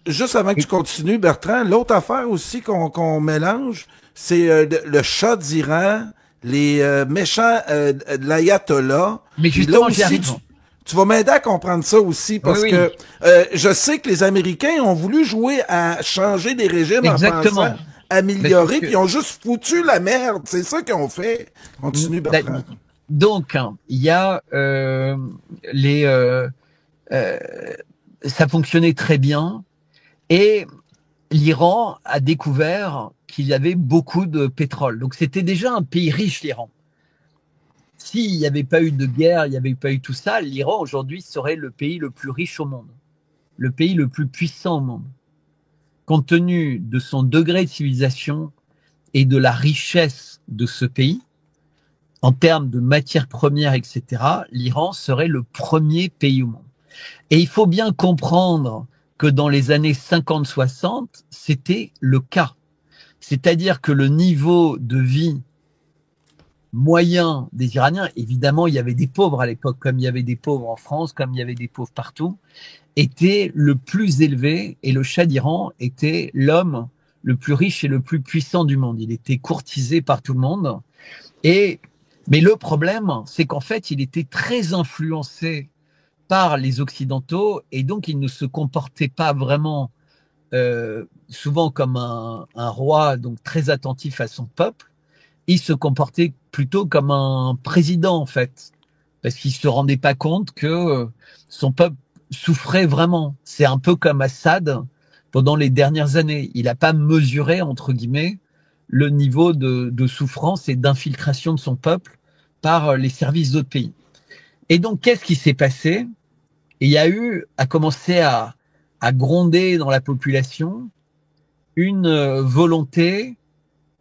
juste avant que tu continues, Bertrand, l'autre affaire aussi qu'on mélange, c'est le Shah d'Iran, les méchants de l'ayatollah. Mais justement, j'y arrive. Tu vas m'aider à comprendre ça aussi, parce que je sais que les Américains ont voulu jouer à changer des régimes en pensant améliorer, puis ils ont juste foutu la merde. C'est ça qu'ils ont fait. Continue, Bertrand. Donc, il y a ça fonctionnait très bien, et l'Iran a découvert qu'il y avait beaucoup de pétrole. Donc, c'était déjà un pays riche, l'Iran. S'il n'y avait pas eu de guerre, il n'y avait pas eu tout ça, l'Iran aujourd'hui serait le pays le plus riche au monde, le pays le plus puissant au monde. Compte tenu de son degré de civilisation et de la richesse de ce pays, en termes de matières premières, etc., l'Iran serait le premier pays au monde. Et il faut bien comprendre que dans les années 50-60, c'était le cas. C'est-à-dire que le niveau de vie moyen des Iraniens, évidemment, il y avait des pauvres à l'époque, comme il y avait des pauvres en France, comme il y avait des pauvres partout, était le plus élevé, et le Shah d'Iran était l'homme le plus riche et le plus puissant du monde. Il était courtisé par tout le monde. Mais le problème, c'est qu'en fait, il était très influencé par les Occidentaux, et donc il ne se comportait pas vraiment souvent comme un roi, donc très attentif à son peuple. Il se comportait plutôt comme un président, en fait, parce qu'il se rendait pas compte que son peuple souffrait vraiment. C'est un peu comme Assad pendant les dernières années. Il n'a pas mesuré, entre guillemets, le niveau de souffrance et d'infiltration de son peuple par les services d'autres pays. Et donc, qu'est-ce qui s'est passé? Il y a eu, à commencer à gronder dans la population, une volonté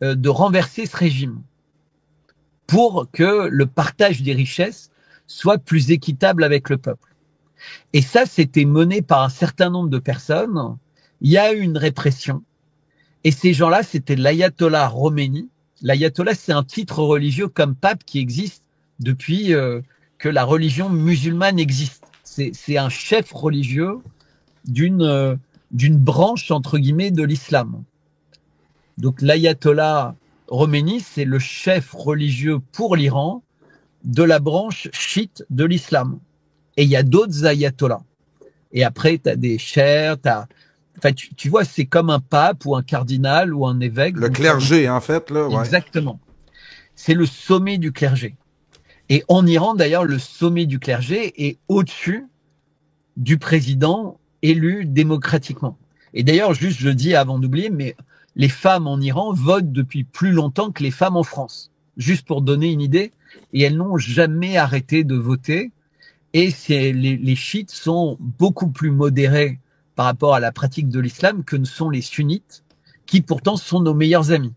de renverser ce régime pour que le partage des richesses soit plus équitable avec le peuple. Et ça, c'était mené par un certain nombre de personnes. Il y a eu une répression. Et ces gens-là, c'était l'ayatollah Khomeini. L'ayatollah, c'est un titre religieux comme pape qui existe depuis que la religion musulmane existe. C'est un chef religieux d'une branche, entre guillemets, de l'islam. Donc l'ayatollah Khomeini, c'est le chef religieux pour l'Iran de la branche chiite de l'islam. Et il y a d'autres ayatollahs. Et après, tu as des chers, enfin, tu vois, c'est comme un pape ou un cardinal ou un évêque. Le clergé, en fait, là. Ouais. Exactement. c'est le sommet du clergé. Et en Iran, d'ailleurs, le sommet du clergé est au-dessus du président élu démocratiquement. Et d'ailleurs, juste, je le dis avant d'oublier, mais les femmes en Iran votent depuis plus longtemps que les femmes en France. Juste pour donner une idée. Et elles n'ont jamais arrêté de voter. Et les chiites sont beaucoup plus modérés par rapport à la pratique de l'islam que ne sont les sunnites, qui pourtant sont nos meilleurs amis.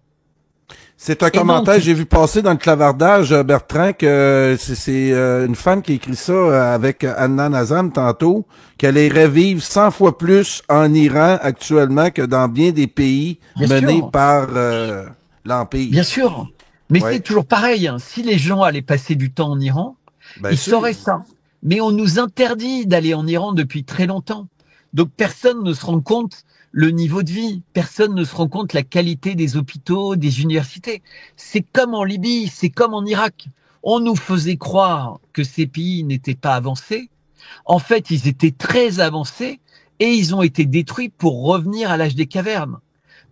C'est un commentaire, j'ai vu passer dans le clavardage, Bertrand, que c'est une femme qui écrit ça avec Anna Nazam tantôt, qu'elle irait vivre 100 fois plus en Iran actuellement que dans bien des pays menés par l'Empire. Bien sûr, mais c'est toujours pareil. Hein. Si les gens allaient passer du temps en Iran, ils sauraient ça. Mais on nous interdit d'aller en Iran depuis très longtemps. Donc personne ne se rend compte le niveau de vie, personne ne se rend compte la qualité des hôpitaux, des universités. C'est comme en Libye, c'est comme en Irak. On nous faisait croire que ces pays n'étaient pas avancés. En fait, ils étaient très avancés et ils ont été détruits pour revenir à l'âge des cavernes.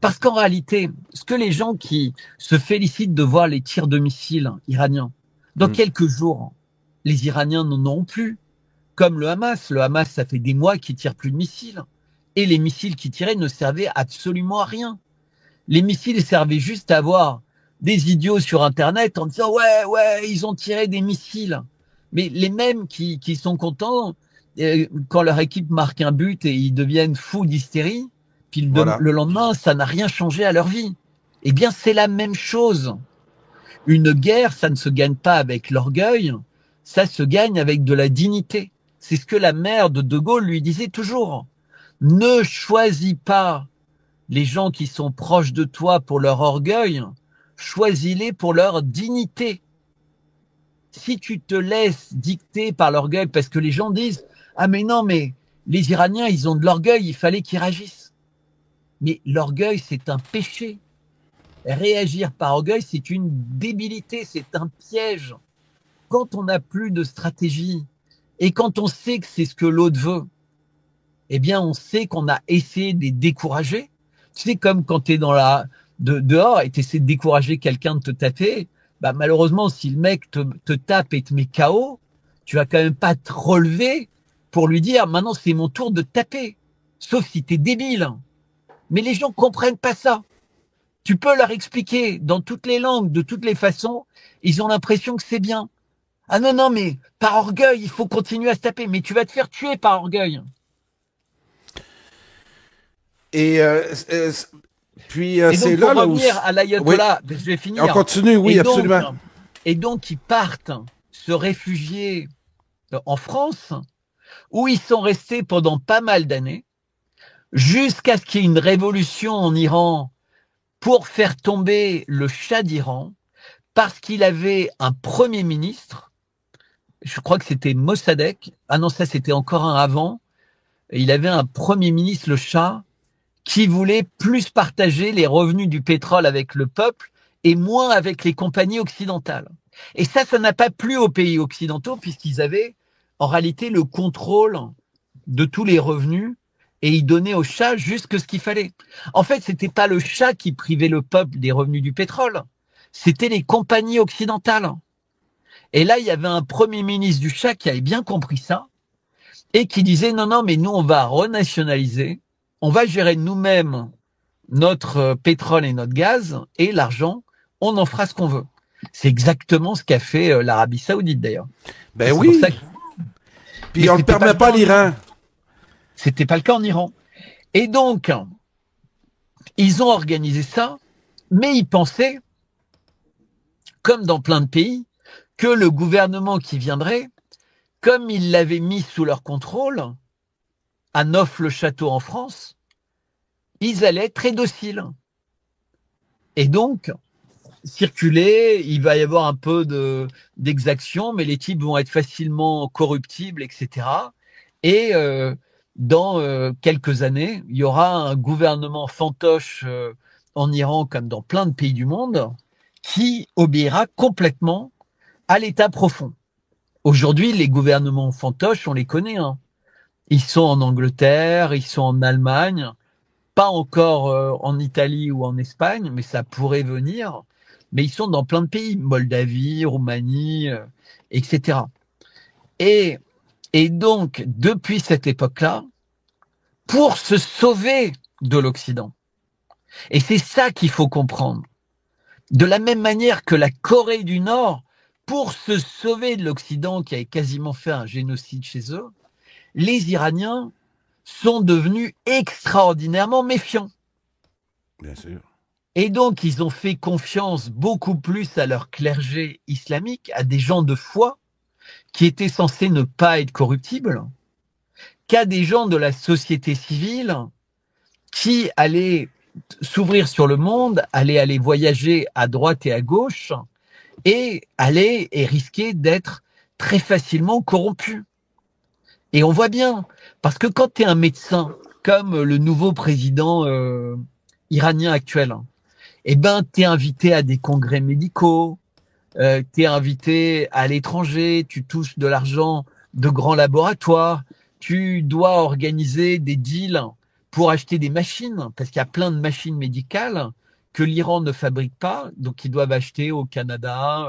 Parce qu'en réalité, ce que les gens qui se félicitent de voir les tirs de missiles iraniens, dans quelques jours, les Iraniens n'en auront plus. Comme le Hamas. Le Hamas, ça fait des mois qu'ils tirent plus de missiles. Et les missiles qu'ils tiraient ne servaient absolument à rien. Les missiles servaient juste à avoir des idiots sur Internet en disant « Ouais, ils ont tiré des missiles ». Mais les mêmes qui sont contents quand leur équipe marque un but et ils deviennent fous d'hystérie, puis le lendemain, ça n'a rien changé à leur vie. Eh bien, c'est la même chose. Une guerre, ça ne se gagne pas avec l'orgueil, ça se gagne avec de la dignité. C'est ce que la mère de De Gaulle lui disait toujours. Ne choisis pas les gens qui sont proches de toi pour leur orgueil, choisis-les pour leur dignité. Si tu te laisses dicter par l'orgueil, parce que les gens disent « Ah mais non, mais les Iraniens, ils ont de l'orgueil, il fallait qu'ils réagissent. » Mais l'orgueil, c'est un péché. Réagir par orgueil, c'est une débilité, c'est un piège. Quand on n'a plus de stratégie et quand on sait que c'est ce que l'autre veut, eh bien, on sait qu'on a essayé de les décourager. Tu sais, comme quand tu es dehors et tu essaies de décourager quelqu'un de te taper, bah, malheureusement, si le mec te tape et te met KO, tu vas quand même pas te relever pour lui dire, maintenant, c'est mon tour de taper. Sauf si tu es débile. Mais les gens comprennent pas ça. Tu peux leur expliquer dans toutes les langues, de toutes les façons, ils ont l'impression que c'est bien. Ah non, mais par orgueil, il faut continuer à se taper. Mais tu vas te faire tuer par orgueil. Et puis c'est donc, là pour où... revenir à l'ayatollah, je vais finir. On continue, oui, absolument. Et donc, ils partent se réfugier en France, où ils sont restés pendant pas mal d'années, jusqu'à ce qu'il y ait une révolution en Iran pour faire tomber le Shah d'Iran, parce qu'il avait un premier ministre, je crois que c'était Mossadegh, ah non, ça c'était encore un avant, il avait un premier ministre, le Shah, qui voulait plus partager les revenus du pétrole avec le peuple et moins avec les compagnies occidentales. Et ça n'a pas plu aux pays occidentaux puisqu'ils avaient en réalité le contrôle de tous les revenus et ils donnaient au Shah juste ce qu'il fallait. En fait, c'était pas le Shah qui privait le peuple des revenus du pétrole, c'était les compagnies occidentales. Et là, il y avait un premier ministre du Shah qui avait bien compris ça et qui disait non, mais nous, on va renationaliser. On va gérer nous-mêmes notre pétrole et notre gaz et l'argent, on en fera ce qu'on veut. C'est exactement ce qu'a fait l'Arabie Saoudite d'ailleurs. Ben oui. Puis on ne permet pas l'Iran. C'était pas le cas en Iran. Et donc, ils ont organisé ça, mais ils pensaient, comme dans plein de pays, que le gouvernement qui viendrait, comme ils l'avaient mis sous leur contrôle, à Neauphle-le-Château en France, ils allaient être très dociles. Et donc, circuler, il va y avoir un peu d'exaction, mais les types vont être facilement corruptibles, etc. Et dans quelques années, il y aura un gouvernement fantoche en Iran, comme dans plein de pays du monde, qui obéira complètement à l'État profond. Aujourd'hui, les gouvernements fantoches, on les connaît, hein. Ils sont en Angleterre, ils sont en Allemagne, pas encore en Italie ou en Espagne, mais ça pourrait venir. mais ils sont dans plein de pays, Moldavie, Roumanie, etc. Et donc, depuis cette époque-là, pour se sauver de l'Occident, et c'est ça qu'il faut comprendre, de la même manière que la Corée du Nord, pour se sauver de l'Occident qui avait quasiment fait un génocide chez eux, les Iraniens sont devenus extraordinairement méfiants. Bien sûr. Et donc, ils ont fait confiance beaucoup plus à leur clergé islamique, à des gens de foi qui étaient censés ne pas être corruptibles, qu'à des gens de la société civile qui allaient s'ouvrir sur le monde, allaient voyager à droite et à gauche, et risquer d'être très facilement corrompus. Et on voit bien, parce que quand tu es un médecin, comme le nouveau président iranien actuel, eh ben, tu es invité à des congrès médicaux, tu es invité à l'étranger, tu touches de l'argent de grands laboratoires, tu dois organiser des deals pour acheter des machines, parce qu'il y a plein de machines médicales que l'Iran ne fabrique pas, donc ils doivent acheter au Canada,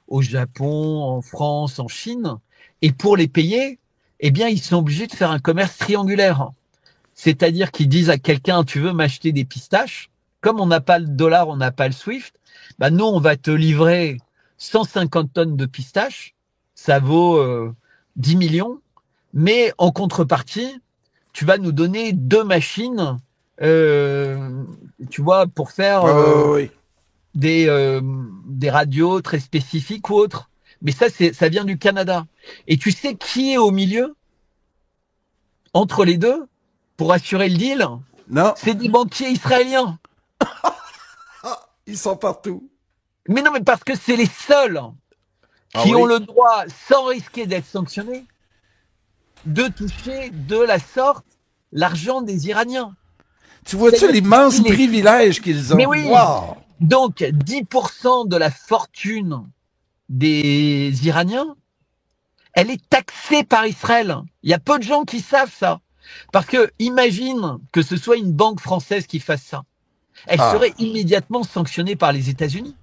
au Japon, en France, en Chine. Et pour les payer, eh bien, ils sont obligés de faire un commerce triangulaire. C'est-à-dire qu'ils disent à quelqu'un, tu veux m'acheter des pistaches? Comme on n'a pas le dollar, on n'a pas le SWIFT, bah nous, on va te livrer 150 tonnes de pistaches, ça vaut 10 millions, mais en contrepartie, tu vas nous donner 2 machines, tu vois, pour faire Oui. des radios très spécifiques ou autres. Mais ça vient du Canada. Et tu sais qui est au milieu, entre les deux, pour assurer le deal? Non. C'est des banquiers israéliens. Ils sont partout. Mais non, mais parce que c'est les seuls qui ont le droit, sans risquer d'être sanctionnés, de toucher de la sorte l'argent des Iraniens. Tu vois-tu l'immense privilège qu'ils ont? Mais oui. Wow. Donc, 10% de la fortune des Iraniens, elle est taxée par Israël. Il y a peu de gens qui savent ça. Parce que imagine que ce soit une banque française qui fasse ça. Elle serait immédiatement sanctionnée par les États-Unis.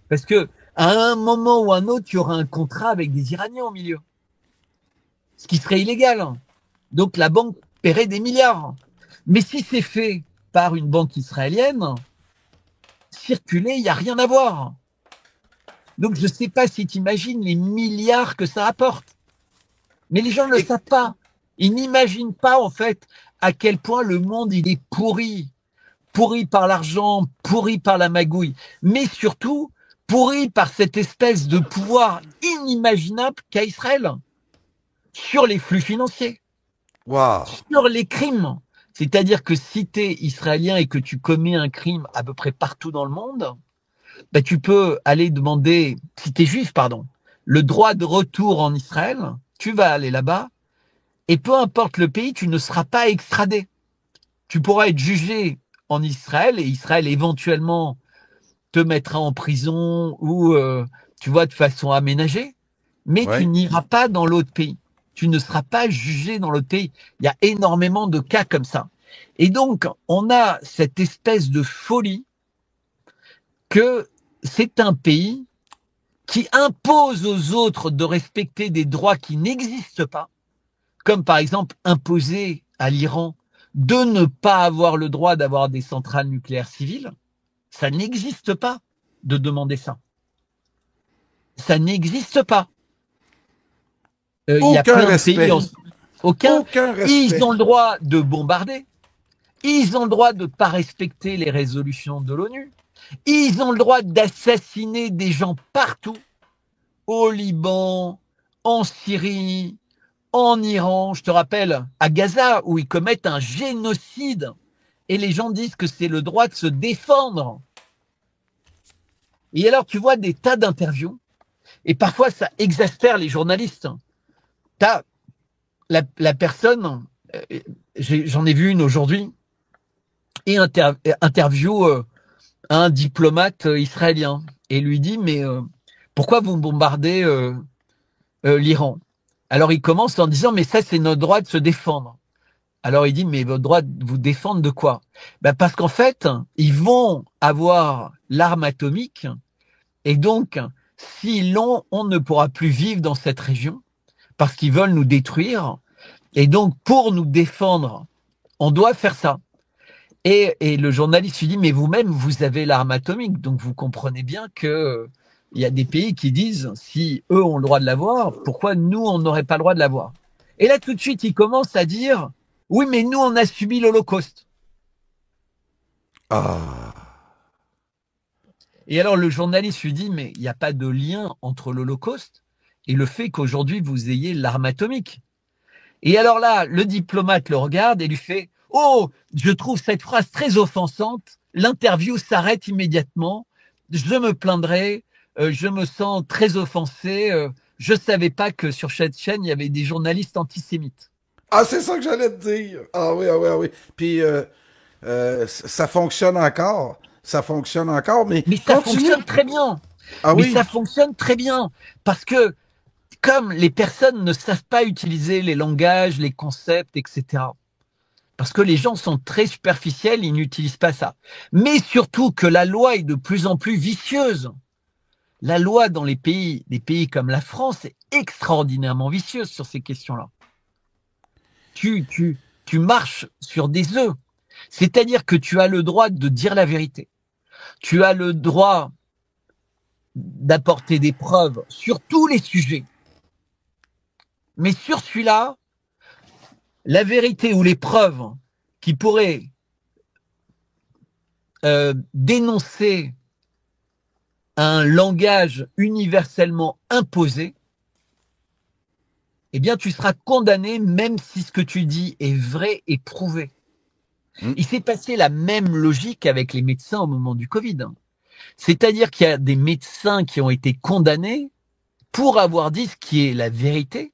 Parce que à un moment ou un autre, il y aura un contrat avec des Iraniens au milieu. Ce qui serait illégal. Donc la banque paierait des milliards. Mais si c'est fait par une banque israélienne, circuler, il n'y a rien à voir. Donc je ne sais pas si tu imagines les milliards que ça apporte. Mais les gens ne le savent pas. Ils n'imaginent pas en fait à quel point le monde il est pourri. Pourri par l'argent, pourri par la magouille, mais surtout pourri par cette espèce de pouvoir inimaginable qu'a Israël sur les flux financiers, sur les crimes. C'est-à-dire que si tu es israélien et que tu commets un crime à peu près partout dans le monde, bah, tu peux aller demander, si tu es juif, pardon, le droit de retour en Israël, tu vas aller là-bas, et peu importe le pays, tu ne seras pas extradé. Tu pourras être jugé en Israël, et Israël éventuellement te mettra en prison ou, tu vois, de façon aménagée, mais tu n'iras pas dans l'autre pays. Tu ne seras pas jugé dans l'autre pays. Il y a énormément de cas comme ça. Et donc, on a cette espèce de folie que c'est un pays qui impose aux autres de respecter des droits qui n'existent pas, comme par exemple imposer à l'Iran de ne pas avoir le droit d'avoir des centrales nucléaires civiles. Ça n'existe pas de demander ça. Ça n'existe pas. Il y a plein de pays. Aucun respect. Ils ont le droit de bombarder. Ils ont le droit de ne pas respecter les résolutions de l'ONU. Ils ont le droit d'assassiner des gens partout. Au Liban, en Syrie, en Iran, je te rappelle, à Gaza, où ils commettent un génocide. Et les gens disent que c'est le droit de se défendre. Et alors, tu vois des tas d'interviews. Et parfois, ça exaspère les journalistes. T'as la personne, j'en ai vu une aujourd'hui, et interview un diplomate israélien. Et lui dit, mais pourquoi vous bombardez l'Iran? Alors il commence en disant, mais ça c'est notre droit de se défendre. Alors il dit, mais votre droit de vous défendre de quoi? Ben parce qu'en fait, ils vont avoir l'arme atomique Et donc, si on ne pourra plus vivre dans cette région, parce qu'ils veulent nous détruire, et donc pour nous défendre, on doit faire ça. Et le journaliste lui dit, mais vous-même, vous avez l'arme atomique, donc vous comprenez bien que il y a des pays qui disent, si eux ont le droit de l'avoir, pourquoi nous, on n'aurait pas le droit de l'avoir? Et là, tout de suite, il commence à dire, oui, mais nous, on a subi l'Holocauste. Ah. Et alors, le journaliste lui dit, mais il n'y a pas de lien entre l'Holocauste et le fait qu'aujourd'hui, vous ayez l'arme atomique. Et alors là, le diplomate le regarde et lui fait, oh, je trouve cette phrase très offensante. L'interview s'arrête immédiatement. Je me plaindrai. Je me sens très offensé. Je savais pas que sur cette chaîne, il y avait des journalistes antisémites. Ah, c'est ça que j'allais te dire. Ah oui, ah oui, ah oui. Puis, ça fonctionne encore. Ça fonctionne encore, mais Mais ça continue. fonctionne très bien. Ah Mais oui. ça fonctionne très bien. Parce que comme les personnes ne savent pas utiliser les langages, les concepts, etc. Parce que les gens sont très superficiels, ils n'utilisent pas ça. Mais surtout que la loi est de plus en plus vicieuse. La loi dans des pays comme la France est extraordinairement vicieuse sur ces questions-là. Tu marches sur des œufs. C'est-à-dire que tu as le droit de dire la vérité. Tu as le droit d'apporter des preuves sur tous les sujets. Mais sur celui-là, la vérité ou les preuves qui pourraient dénoncer un langage universellement imposé, eh bien, tu seras condamné même si ce que tu dis est vrai et prouvé. Il s'est passé la même logique avec les médecins au moment du Covid. C'est-à-dire qu'il y a des médecins qui ont été condamnés pour avoir dit ce qui est la vérité.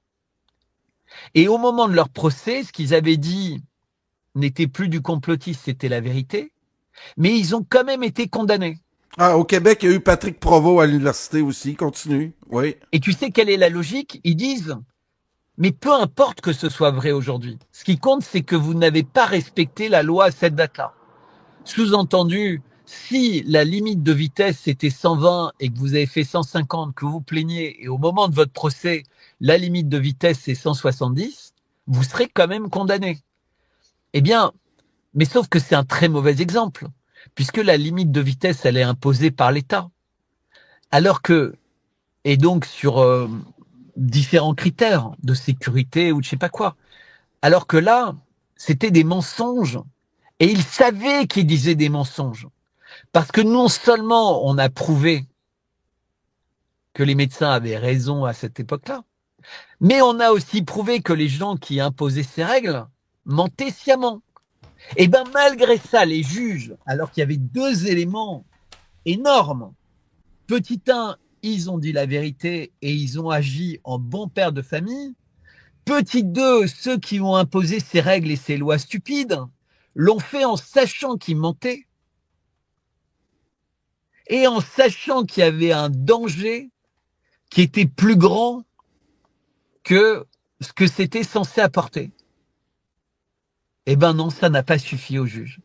Et au moment de leur procès, ce qu'ils avaient dit n'était plus du complotisme, c'était la vérité. Mais ils ont quand même été condamnés. Ah, au Québec, il y a eu Patrick Provost à l'université aussi. Continue. Oui. Et tu sais quelle est la logique? Ils disent, mais peu importe que ce soit vrai aujourd'hui. Ce qui compte, c'est que vous n'avez pas respecté la loi à cette date-là. Sous-entendu, si la limite de vitesse était 120 et que vous avez fait 150, que vous vous plaignez, et au moment de votre procès, la limite de vitesse c'est 170, vous serez quand même condamné. Eh bien, mais sauf que c'est un très mauvais exemple, puisque la limite de vitesse, elle est imposée par l'État. Alors que, et donc sur différents critères de sécurité ou de je sais pas quoi. Alors que là, c'était des mensonges. Et ils savaient qu'ils disaient des mensonges. Parce que non seulement on a prouvé que les médecins avaient raison à cette époque-là, mais on a aussi prouvé que les gens qui imposaient ces règles mentaient sciemment. Et bien malgré ça, les juges, alors qu'il y avait deux éléments énormes, petit 1, ils ont dit la vérité et ils ont agi en bons pères de famille. Petit 2, ceux qui ont imposé ces règles et ces lois stupides l'ont fait en sachant qu'ils mentaient et en sachant qu'il y avait un danger qui était plus grand que ce que c'était censé apporter. Eh ben non, ça n'a pas suffi aux juges.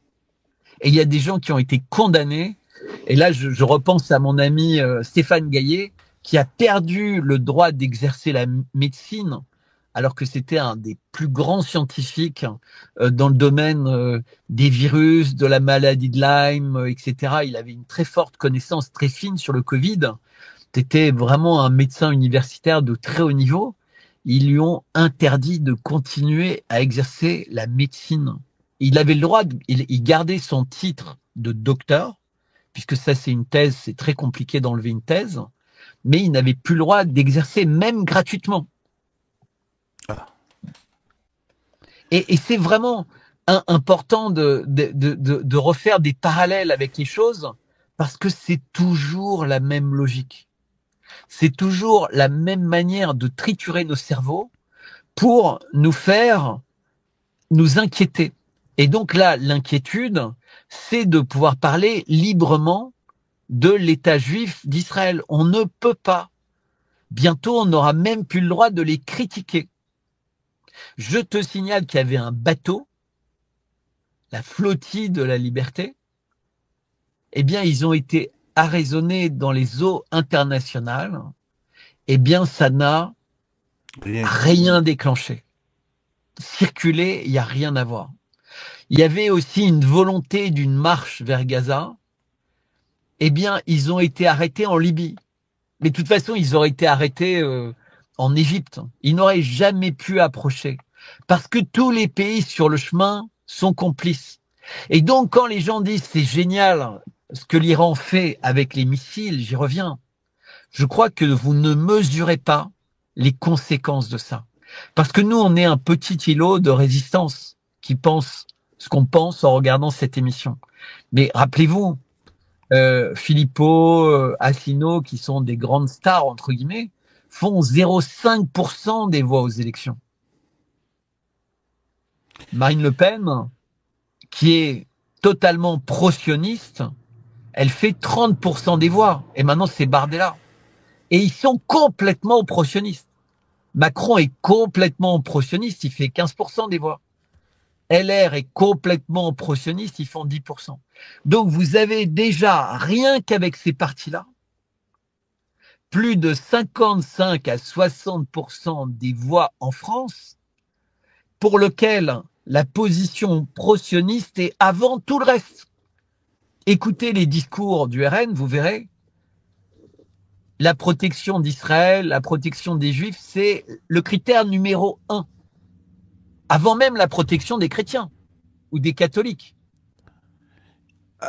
Et il y a des gens qui ont été condamnés. Et là, je repense à mon ami Stéphane Gaillet, qui a perdu le droit d'exercer la médecine, alors que c'était un des plus grands scientifiques dans le domaine des virus, de la maladie de Lyme, etc. Il avait une très forte connaissance, très fine sur le Covid. C'était vraiment un médecin universitaire de très haut niveau. Ils lui ont interdit de continuer à exercer la médecine. Il avait le droit, il gardait son titre de docteur, puisque ça c'est une thèse, c'est très compliqué d'enlever une thèse, mais il n'avait plus le droit d'exercer même gratuitement. Et c'est vraiment important de refaire des parallèles avec les choses, parce que c'est toujours la même logique. C'est toujours la même manière de triturer nos cerveaux pour nous faire nous inquiéter. Et donc là, l'inquiétude, c'est de pouvoir parler librement de l'État juif d'Israël. On ne peut pas. Bientôt, on n'aura même plus le droit de les critiquer. Je te signale qu'il y avait un bateau, la flottille de la liberté. Eh bien, ils ont été a résonné dans les eaux internationales, eh bien, ça n'a rien déclenché. Circuler, il n'y a rien à voir. Il y avait aussi une volonté d'une marche vers Gaza. Eh bien, ils ont été arrêtés en Libye. Mais de toute façon, ils auraient été arrêtés en Égypte. Ils n'auraient jamais pu approcher. Parce que tous les pays sur le chemin sont complices. Et donc, quand les gens disent c'est génial ce que l'Iran fait avec les missiles, j'y reviens. Je crois que vous ne mesurez pas les conséquences de ça. Parce que nous, on est un petit îlot de résistance qui pense ce qu'on pense en regardant cette émission. Mais rappelez-vous, Philippot, Asselineau, qui sont des grandes stars, entre guillemets, font 0,5% des voix aux élections. Marine Le Pen, qui est totalement pro-sioniste, elle fait 30% des voix. Et maintenant, c'est Bardella. Et ils sont complètement pro-sionistes. Macron est complètement pro-sioniste, il fait 15% des voix. LR est complètement pro-sioniste, ils font 10%. Donc vous avez déjà, rien qu'avec ces partis-là, plus de 55 à 60% des voix en France, pour lequel la position pro-sioniste est avant tout le reste. Écoutez les discours du RN, vous verrez, la protection d'Israël, la protection des Juifs, c'est le critère numéro 1. Avant même la protection des chrétiens ou des catholiques.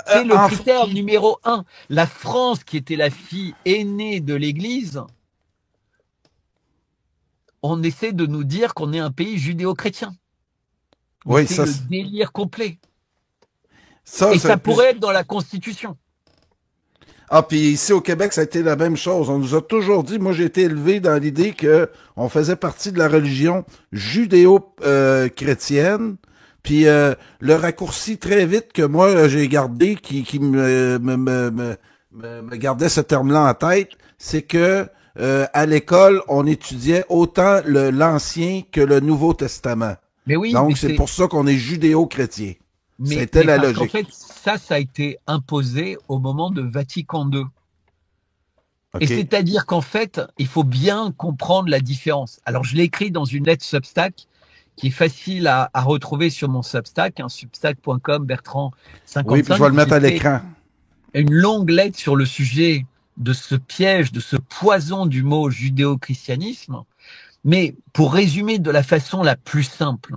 C'est le critère numéro 1. La France, qui était la fille aînée de l'Église, on essaie de nous dire qu'on est un pays judéo-chrétien. Oui, c'est le délire complet. Ça, et ça pourrait être dans la Constitution. Ah, puis ici au Québec, ça a été la même chose. On nous a toujours dit, moi j'ai été élevé dans l'idée que on faisait partie de la religion judéo-chrétienne. Puis le raccourci très vite que moi j'ai gardé, qui me gardait ce terme-là en tête, c'est que à l'école, on étudiait autant l'Ancien que le Nouveau Testament. Mais oui, donc c'est pour ça qu'on est judéo-chrétien. C'était la logique. En fait, ça a été imposé au moment de Vatican II. Okay. Et c'est-à-dire qu'en fait, il faut bien comprendre la différence. Alors, je l'ai écrit dans une lettre Substack qui est facile à retrouver sur mon Substack, substack.com, Bertrand55. Oui, puis je vais le mettre à l'écran. Une longue lettre sur le sujet de ce piège, de ce poison du mot judéo-christianisme. Mais pour résumer de la façon la plus simple,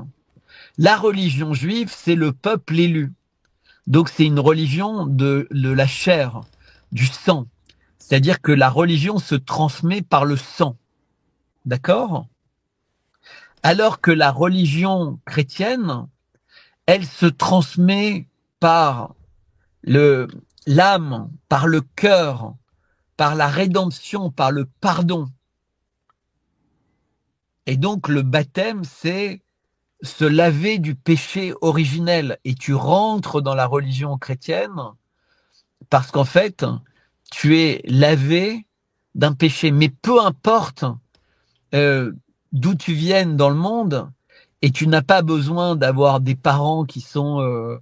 la religion juive, c'est le peuple élu. Donc, c'est une religion de la chair, du sang. C'est-à-dire que la religion se transmet par le sang. D'accord? Alors que la religion chrétienne, elle se transmet par l'âme, par le cœur, par la rédemption, par le pardon. Et donc, le baptême, c'est se laver du péché originel, et tu rentres dans la religion chrétienne parce qu'en fait, tu es lavé d'un péché. Mais peu importe d'où tu viennes dans le monde, et tu n'as pas besoin d'avoir des parents qui sont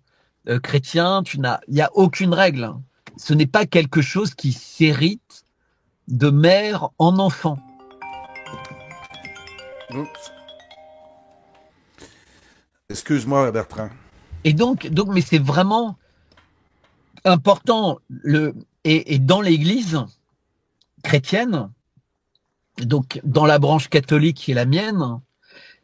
chrétiens, il n'y a aucune règle. Ce n'est pas quelque chose qui s'hérite de mère en enfant. Oups. Excuse-moi, Bertrand. Et donc, mais c'est vraiment important. Et dans l'Église chrétienne, donc dans la branche catholique qui est la mienne,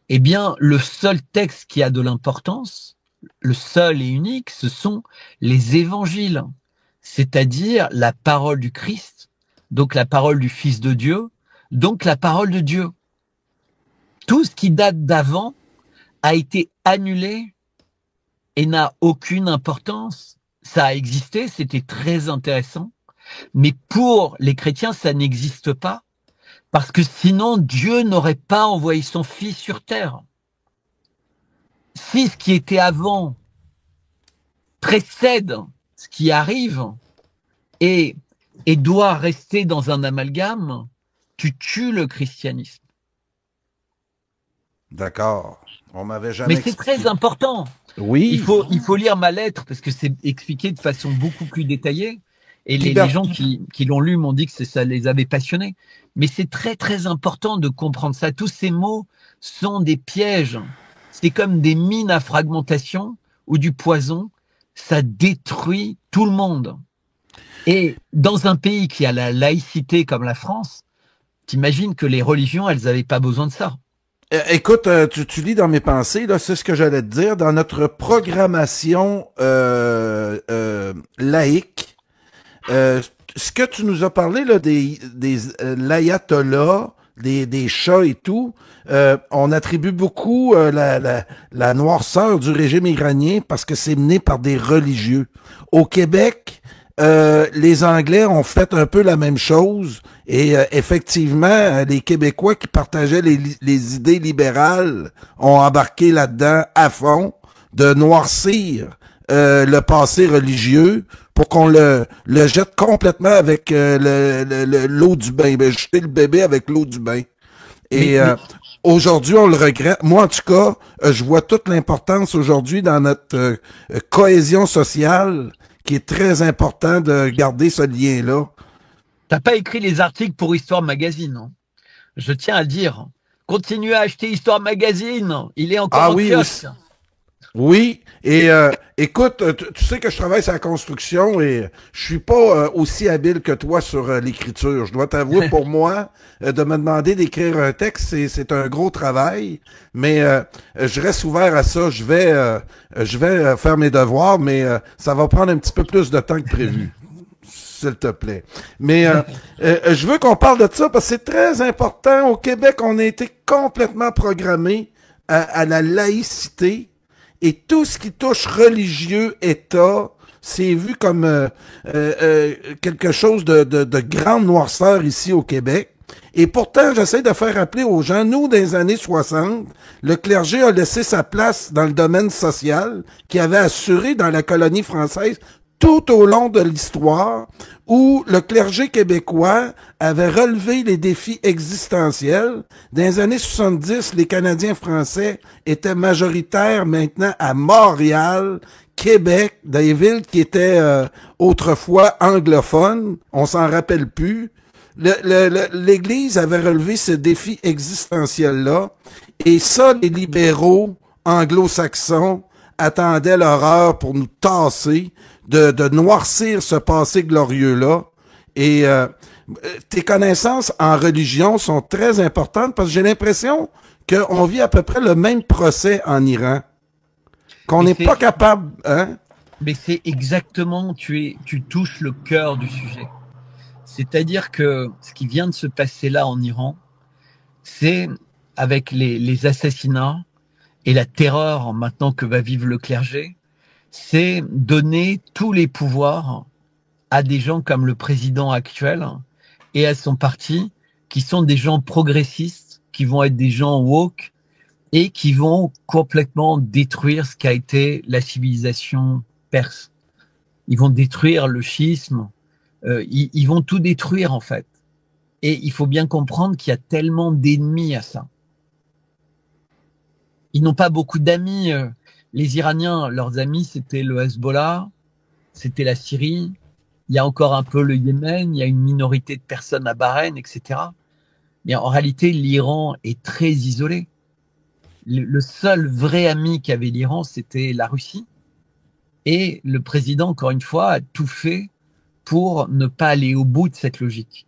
eh bien, le seul texte qui a de l'importance, le seul et unique, ce sont les évangiles, c'est-à-dire la parole du Christ, donc la parole du Fils de Dieu, donc la parole de Dieu. Tout ce qui date d'avant a été annulé et n'a aucune importance. Ça a existé, c'était très intéressant, mais pour les chrétiens, ça n'existe pas, parce que sinon, Dieu n'aurait pas envoyé son Fils sur terre. Si ce qui était avant précède ce qui arrive et doit rester dans un amalgame, tu tues le christianisme. D'accord. On m'avait jamais expliqué. Mais c'est très important. Oui. Il faut lire ma lettre parce que c'est expliqué de façon beaucoup plus détaillée. Et les gens qui l'ont lu m'ont dit que ça les avait passionnés. Mais c'est très, très important de comprendre ça. Tous ces mots sont des pièges. C'est comme des mines à fragmentation ou du poison. Ça détruit tout le monde. Et dans un pays qui a la laïcité comme la France, t'imagines que les religions, elles n'avaient pas besoin de ça. Écoute, tu lis dans mes pensées, là, c'est ce que j'allais te dire. Dans notre programmation laïque, ce que tu nous as parlé là, des l'ayatollah, des chats et tout, on attribue beaucoup la noirceur du régime iranien parce que c'est mené par des religieux. Au Québec, les Anglais ont fait un peu la même chose et effectivement, les Québécois qui partageaient les idées libérales ont embarqué là-dedans à fond de noircir le passé religieux pour qu'on le jette complètement avec l'eau du bain, jeter le bébé avec l'eau du bain. Et aujourd'hui, on le regrette. Moi, en tout cas, je vois toute l'importance aujourd'hui dans notre cohésion sociale qui est très important de garder ce lien-là. T'as pas écrit les articles pour Histoire Magazine, hein. Je tiens à le dire. Continuez à acheter Histoire Magazine. Il est encore en kiosque. Oui, et écoute, tu sais que je travaille sur la construction et je suis pas aussi habile que toi sur l'écriture. Je dois t'avouer, pour moi, de me demander d'écrire un texte, c'est un gros travail, mais je reste ouvert à ça. Je vais faire mes devoirs, mais ça va prendre un petit peu plus de temps que prévu. S'il te plaît. Mais je veux qu'on parle de ça parce que c'est très important. Au Québec, on a été complètement programmé à la laïcité. Et tout ce qui touche religieux, État, c'est vu comme quelque chose de grande noirceur ici au Québec. Et pourtant, j'essaie de faire rappeler aux gens, nous, dans les années 60, le clergé a laissé sa place dans le domaine social qui avait assuré dans la colonie française tout au long de l'histoire, où le clergé québécois avait relevé les défis existentiels. Dans les années 70, les Canadiens français étaient majoritaires maintenant à Montréal, Québec, des villes qui étaient autrefois anglophones. On s'en rappelle plus. L'Église avait relevé ce défi existentiel-là. Et ça, les libéraux anglo-saxons attendaient l'horreur pour nous tasser, de noircir ce passé glorieux-là. Et tes connaissances en religion sont très importantes parce que j'ai l'impression qu'on vit à peu près le même procès en Iran. Qu'on n'est pas capable... Hein? Mais c'est exactement, tu touches le cœur du sujet. C'est-à-dire que ce qui vient de se passer là en Iran, c'est avec les assassinats et la terreur maintenant que va vivre le clergé, c'est donner tous les pouvoirs à des gens comme le président actuel et à son parti, qui sont des gens progressistes, qui vont être des gens woke et qui vont complètement détruire ce qu'a été la civilisation perse. Ils vont détruire le schisme, ils vont tout détruire en fait. Et il faut bien comprendre qu'il y a tellement d'ennemis à ça. Ils n'ont pas beaucoup d'amis. Les Iraniens, leurs amis, c'était le Hezbollah, c'était la Syrie, il y a encore un peu le Yémen, il y a une minorité de personnes à Bahreïn, etc. Mais en réalité, l'Iran est très isolé. Le seul vrai ami qu'avait l'Iran, c'était la Russie. Et le président, encore une fois, a tout fait pour ne pas aller au bout de cette logique.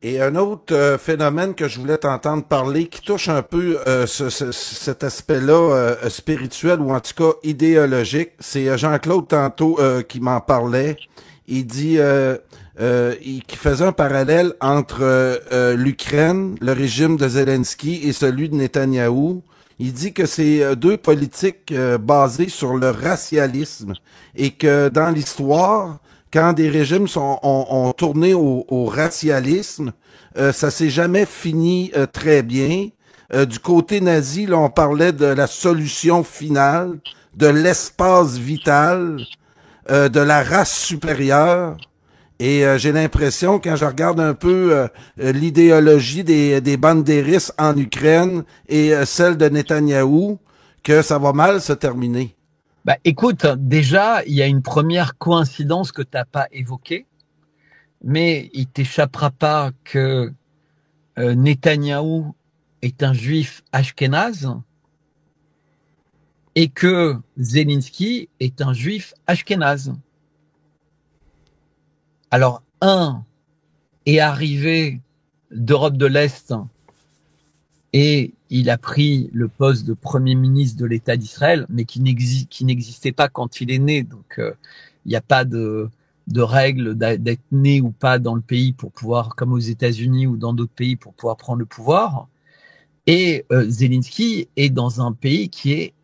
Et un autre phénomène que je voulais t'entendre parler, qui touche un peu cet aspect-là spirituel ou en tout cas idéologique, c'est Jean-Claude tantôt qui m'en parlait. Il dit qui faisait un parallèle entre l'Ukraine, le régime de Zelensky et celui de Netanyahou. Il dit que c'est deux politiques basées sur le racialisme et que dans l'histoire, quand des régimes ont tourné au racialisme, ça s'est jamais fini très bien. Du côté nazi, là, on parlait de la solution finale, de l'espace vital, de la race supérieure. Et j'ai l'impression, quand je regarde un peu l'idéologie des bandéristes en Ukraine et celle de Netanyahou, que ça va mal se terminer. Bah, écoute, déjà, il y a une première coïncidence que tu n'as pas évoquée, mais il t'échappera pas que Netanyahou est un juif ashkénaze et que Zelensky est un juif ashkénaze. Alors, un est arrivé d'Europe de l'Est et il a pris le poste de Premier ministre de l'État d'Israël, mais qui n'existait pas quand il est né. Donc, il n'y a pas de règle d'être né ou pas dans le pays pour pouvoir, comme aux États-Unis ou dans d'autres pays, pour pouvoir prendre le pouvoir. Et Zelensky est dans un pays qui est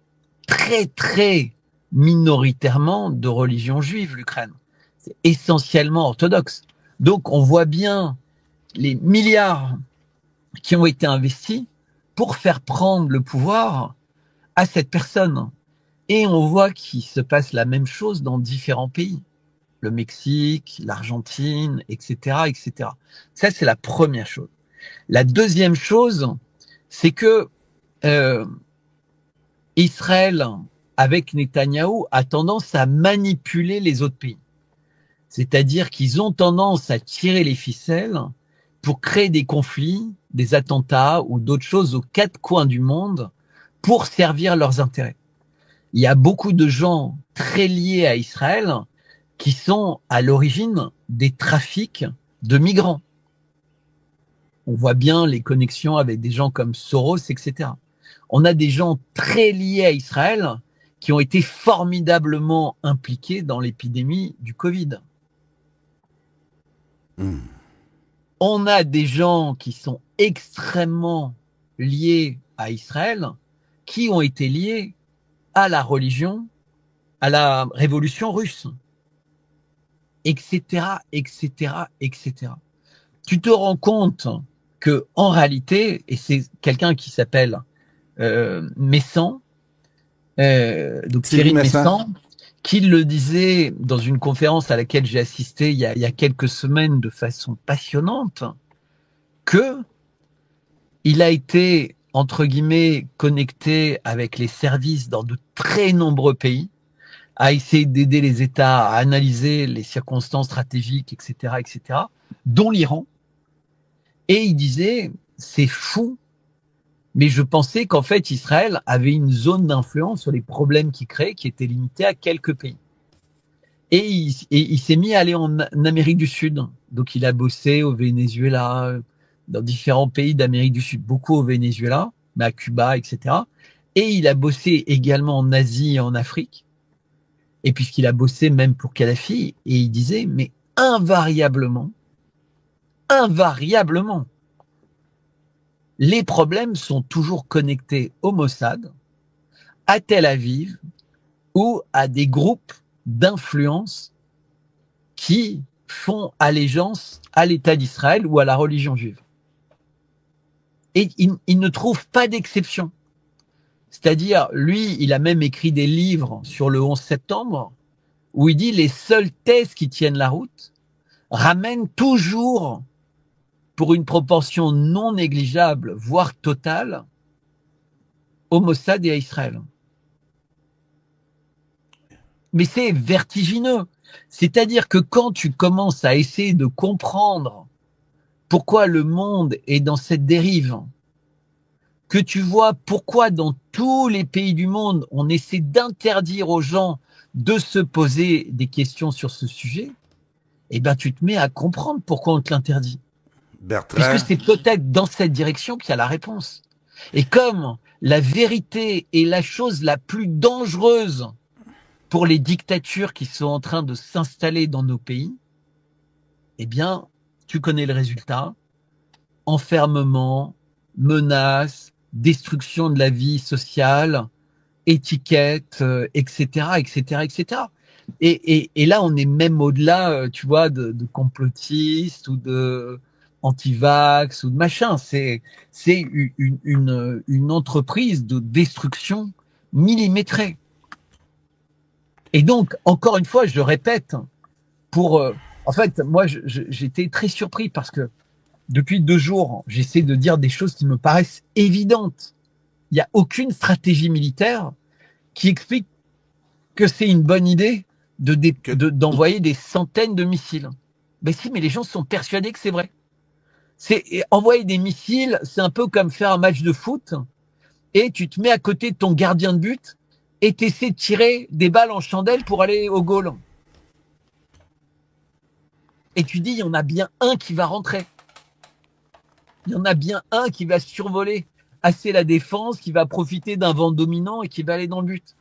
très, très minoritairement de religion juive, l'Ukraine. C'est essentiellement orthodoxe. Donc, on voit bien les milliards qui ont été investis pour faire prendre le pouvoir à cette personne. Et on voit qu'il se passe la même chose dans différents pays. Le Mexique, l'Argentine, etc., etc. Ça, c'est la première chose. La deuxième chose, c'est que Israël, avec Netanyahou, a tendance à manipuler les autres pays. C'est-à-dire qu'ils ont tendance à tirer les ficelles pour créer des conflits, des attentats ou d'autres choses aux quatre coins du monde pour servir leurs intérêts. Il y a beaucoup de gens très liés à Israël qui sont à l'origine des trafics de migrants. On voit bien les connexions avec des gens comme Soros, etc. On a des gens très liés à Israël qui ont été formidablement impliqués dans l'épidémie du Covid. On a des gens qui sont extrêmement liés à Israël, qui ont été liés à la religion, à la révolution russe, etc., etc., etc. Tu te rends compte que, en réalité, et c'est quelqu'un qui s'appelle Messan, donc Thierry Messan, qui le disait dans une conférence à laquelle j'ai assisté il y a quelques semaines de façon passionnante, que il a été, entre guillemets, connecté avec les services dans de très nombreux pays, à essayer d'aider les États à analyser les circonstances stratégiques, etc., etc., dont l'Iran. Et il disait, c'est fou, mais je pensais qu'en fait, Israël avait une zone d'influence sur les problèmes qu'il crée qui était limitée à quelques pays. Et il s'est mis à aller en Amérique du Sud. Donc, il a bossé au Venezuela, dans différents pays d'Amérique du Sud, beaucoup au Venezuela, mais à Cuba, etc. Et il a bossé également en Asie et en Afrique. Et puisqu'il a bossé même pour Kadhafi, et il disait, mais invariablement, les problèmes sont toujours connectés au Mossad, à Tel Aviv ou à des groupes d'influence qui font allégeance à l'État d'Israël ou à la religion juive. Et il ne trouve pas d'exception. C'est-à-dire, lui, il a même écrit des livres sur le 11 septembre où il dit les seules thèses qui tiennent la route ramènent toujours, pour une proportion non négligeable, voire totale, au Mossad et à Israël. Mais c'est vertigineux. C'est-à-dire que quand tu commences à essayer de comprendre pourquoi le monde est dans cette dérive, que tu vois pourquoi dans tous les pays du monde, on essaie d'interdire aux gens de se poser des questions sur ce sujet, eh ben tu te mets à comprendre pourquoi on te l'interdit. Bertrand. Puisque c'est peut-être dans cette direction qu'il y a la réponse. Et comme la vérité est la chose la plus dangereuse pour les dictatures qui sont en train de s'installer dans nos pays, eh bien, tu connais le résultat. Enfermement, menaces, destruction de la vie sociale, étiquettes, etc., etc., etc. Et là, on est même au-delà, tu vois, de complotistes ou de anti-vax ou de machin. C'est une entreprise de destruction millimétrée. Et donc, encore une fois, je répète, en fait, moi, j'étais très surpris parce que depuis 2 jours, j'essaie de dire des choses qui me paraissent évidentes. Il n'y a aucune stratégie militaire qui explique que c'est une bonne idée Que... d'envoyer des centaines de missiles. Ben si, mais les gens sont persuadés que c'est vrai. Envoyer des missiles, c'est un peu comme faire un match de foot et tu te mets à côté de ton gardien de but et tu essaies de tirer des balles en chandelle pour aller au goal. Et tu dis, il y en a bien un qui va rentrer. Il y en a bien un qui va survoler assez la défense, qui va profiter d'un vent dominant et qui va aller dans le but.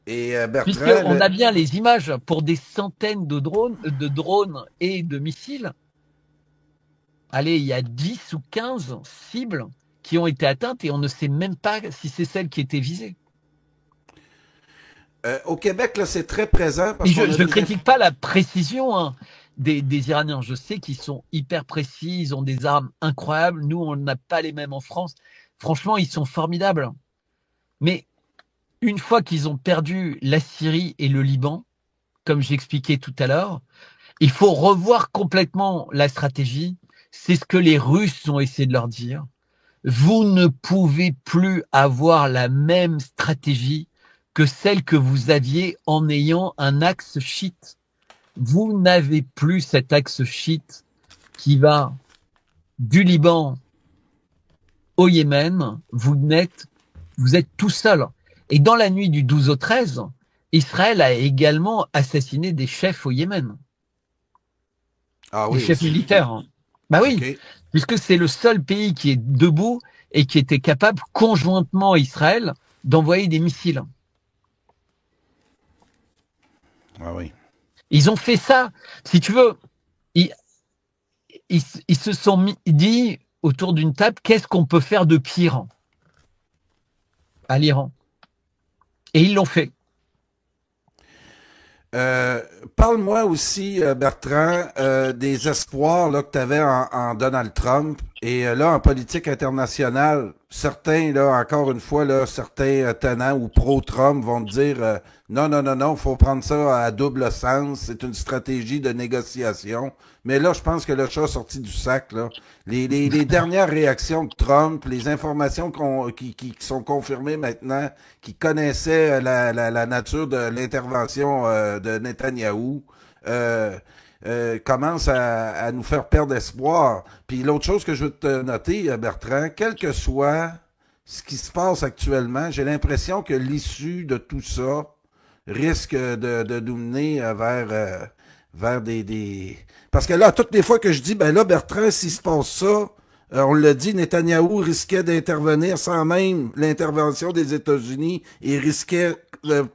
Et Bertrand, puisqu'on a bien les images pour des centaines de drones et de missiles. Allez, il y a 10 ou 15 cibles qui ont été atteintes et on ne sait même pas si c'est celles qui étaient visées. Au Québec, là, c'est très présent. Parce et je ne critique pas la précision hein, des Iraniens. Je sais qu'ils sont hyper précis, ils ont des armes incroyables. Nous, on n'a pas les mêmes en France. Franchement, ils sont formidables. Mais une fois qu'ils ont perdu la Syrie et le Liban, comme j'expliquais tout à l'heure, il faut revoir complètement la stratégie. C'est ce que les Russes ont essayé de leur dire. Vous ne pouvez plus avoir la même stratégie que celle que vous aviez en ayant un axe chiite. Vous n'avez plus cet axe chiite qui va du Liban au Yémen. Vous êtes tout seul. Et dans la nuit du 12 au 13, Israël a également assassiné des chefs au Yémen. Ah oui, des chefs militaires. Hein. Bah oui, okay. Puisque c'est le seul pays qui est debout et qui était capable, conjointement à Israël, d'envoyer des missiles. Ah oui. Ils ont fait ça, si tu veux, ils se sont dit autour d'une table, qu'est-ce qu'on peut faire de pire à l'Iran? Et ils l'ont fait. Parle-moi aussi, Bertrand, des espoirs là, que tu avais en Donald Trump. Et là, en politique internationale, certains, là, encore une fois, là, certains tenants ou pro-Trump vont te dire non, non, non, non, faut prendre ça à double sens, c'est une stratégie de négociation. Mais là, je pense que le chat est sorti du sac. Là. Les dernières réactions de Trump, les informations qui sont confirmées maintenant, qui connaissaient la nature de l'intervention de Netanyahou, commence à nous faire perdre espoir. Puis l'autre chose que je veux te noter, Bertrand, quel que soit ce qui se passe actuellement, j'ai l'impression que l'issue de tout ça risque de nous mener vers des... Parce que là, toutes les fois que je dis, ben là, Bertrand, s'il se passe ça, on l'a dit, Netanyahou risquait d'intervenir sans même l'intervention des États-Unis et risquait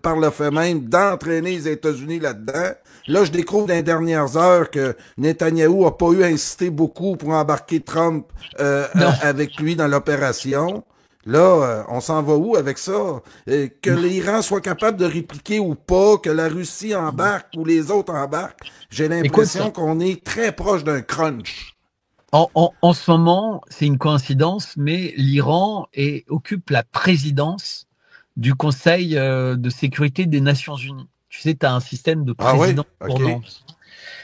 par le fait même d'entraîner les États-Unis là-dedans. Là, je découvre dans les dernières heures que Netanyahou a pas eu à inciter beaucoup pour embarquer Trump avec lui dans l'opération. Là, on s'en va où avec ça? Que l'Iran soit capable de répliquer ou pas, que la Russie embarque ou les autres embarquent, j'ai l'impression qu'on est très proche d'un crunch. En ce moment, c'est une coïncidence, mais l'Iran occupe la présidence du Conseil de sécurité des Nations Unies. Tu sais, tu as un système de présidence tournante.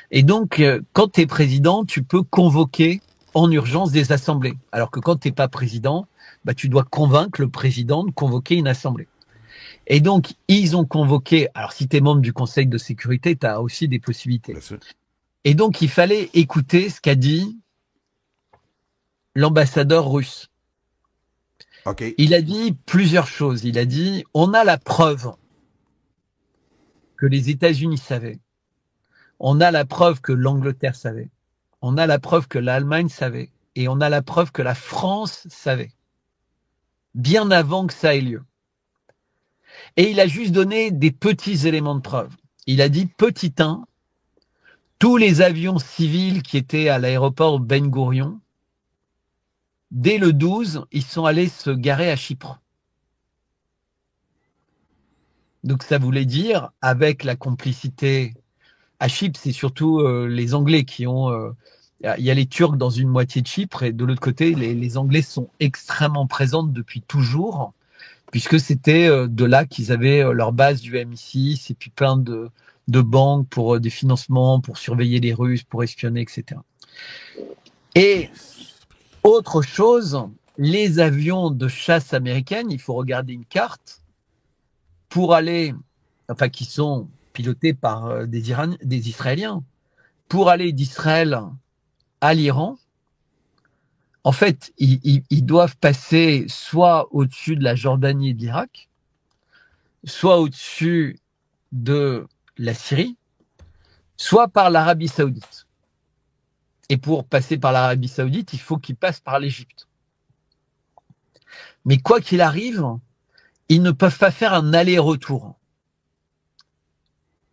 Et donc, quand tu es président, tu peux convoquer en urgence des assemblées. Alors que quand tu n'es pas président, bah, tu dois convaincre le président de convoquer une assemblée. Et donc, ils ont convoqué... Alors, si tu es membre du Conseil de sécurité, tu as aussi des possibilités. Et donc, il fallait écouter ce qu'a dit l'ambassadeur russe. Okay. Il a dit plusieurs choses. Il a dit, on a la preuve que les États-Unis savaient. On a la preuve que l'Angleterre savait. On a la preuve que l'Allemagne savait. Et on a la preuve que la France savait. Bien avant que ça ait lieu. Et il a juste donné des petits éléments de preuve. Il a dit, petit 1, tous les avions civils qui étaient à l'aéroport Ben Gourion, dès le 12, ils sont allés se garer à Chypre. Donc ça voulait dire, avec la complicité, à Chypre, c'est surtout les Anglais qui ont... il y a les Turcs dans une moitié de Chypre, et de l'autre côté, les Anglais sont extrêmement présents depuis toujours, puisque c'était de là qu'ils avaient leur base du MI6, et puis plein de banques pour des financements, pour surveiller les Russes, pour espionner, etc. Et... autre chose, les avions de chasse américaines, il faut regarder une carte, pour aller enfin qui sont pilotés par des Israéliens, pour aller d'Israël à l'Iran, en fait, ils doivent passer soit au-dessus de la Jordanie et de l'Irak, soit au-dessus de la Syrie, soit par l'Arabie Saoudite. Et pour passer par l'Arabie Saoudite, il faut qu'ils passent par l'Égypte. Mais quoi qu'il arrive, ils ne peuvent pas faire un aller-retour.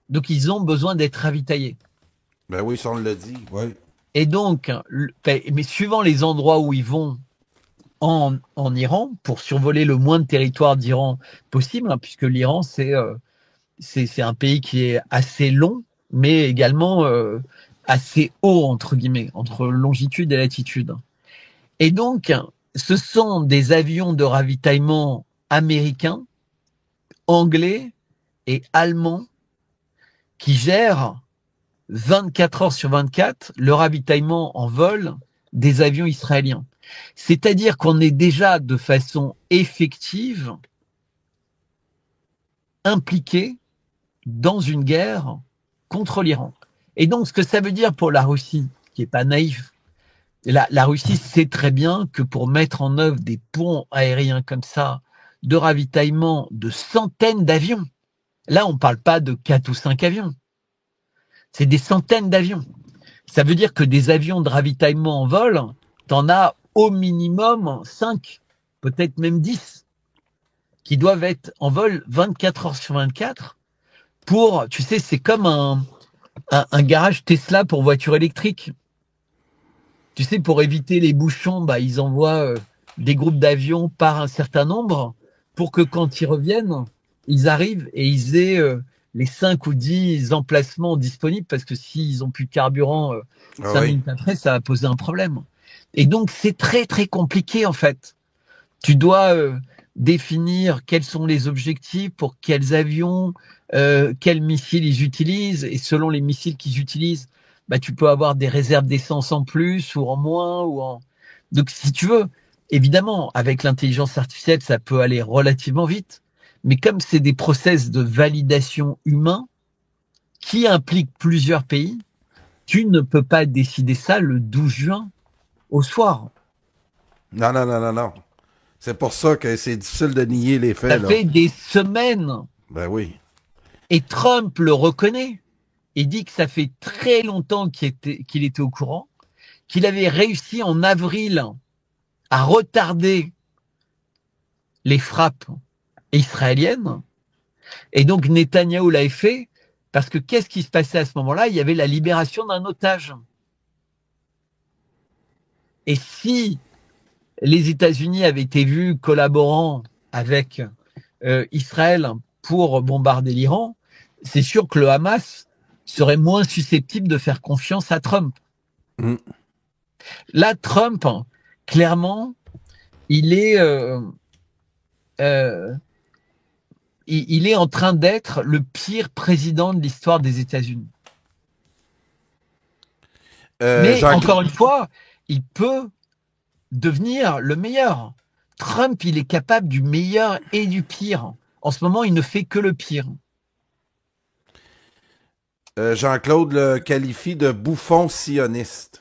Donc, ils ont besoin d'être ravitaillés. Ben oui, ça on l'a dit, oui. Et donc, mais suivant les endroits où ils vont en Iran, pour survoler le moins de territoire d'Iran possible, hein, puisque l'Iran, c'est un pays qui est assez long, mais également assez haut, entre guillemets, entre longitude et latitude. Et donc, ce sont des avions de ravitaillement américains, anglais et allemands qui gèrent 24 heures sur 24 le ravitaillement en vol des avions israéliens. C'est-à-dire qu'on est déjà de façon effective impliqué dans une guerre contre l'Iran. Et donc, ce que ça veut dire pour la Russie, qui est pas naïf, la Russie sait très bien que pour mettre en œuvre des ponts aériens comme ça, de ravitaillement de centaines d'avions, là, on parle pas de 4 ou 5 avions, c'est des centaines d'avions. Ça veut dire que des avions de ravitaillement en vol, t'en as au minimum 5, peut-être même 10, qui doivent être en vol 24 heures sur 24 pour, tu sais, c'est comme un garage Tesla pour voitures électriques. Tu sais, pour éviter les bouchons, bah, ils envoient des groupes d'avions par un certain nombre pour que quand ils reviennent, ils arrivent et ils aient les 5 ou 10 emplacements disponibles, parce que s'ils ont plus de carburant 5 minutes après, ça va poser un problème. Et donc, c'est très, très compliqué, en fait. Tu dois définir quels sont les objectifs pour quels avions, quels missiles ils utilisent, et selon les missiles qu'ils utilisent, bah, tu peux avoir des réserves d'essence en plus ou en moins. Donc, si tu veux, évidemment, avec l'intelligence artificielle, ça peut aller relativement vite, mais comme c'est des process de validation humain qui impliquent plusieurs pays, tu ne peux pas décider ça le 12 juin au soir. Non, non, non, non, non. C'est pour ça que c'est difficile de nier les faits. Ça fait des semaines. Ben oui. Et Trump le reconnaît. Il dit que ça fait très longtemps qu'il était au courant, qu'il avait réussi en avril à retarder les frappes israéliennes. Et donc Netanyahou l'avait fait parce que qu'est-ce qui se passait à ce moment-là? Il y avait la libération d'un otage. Et si les États-Unis avaient été vus collaborant avec Israël pour bombarder l'Iran, c'est sûr que le Hamas serait moins susceptible de faire confiance à Trump. Là, Trump, clairement, il est en train d'être le pire président de l'histoire des États-Unis. Mais encore une fois, il peut devenir le meilleur. Trump, il est capable du meilleur et du pire. En ce moment, il ne fait que le pire. Jean-Claude le qualifie de bouffon sioniste.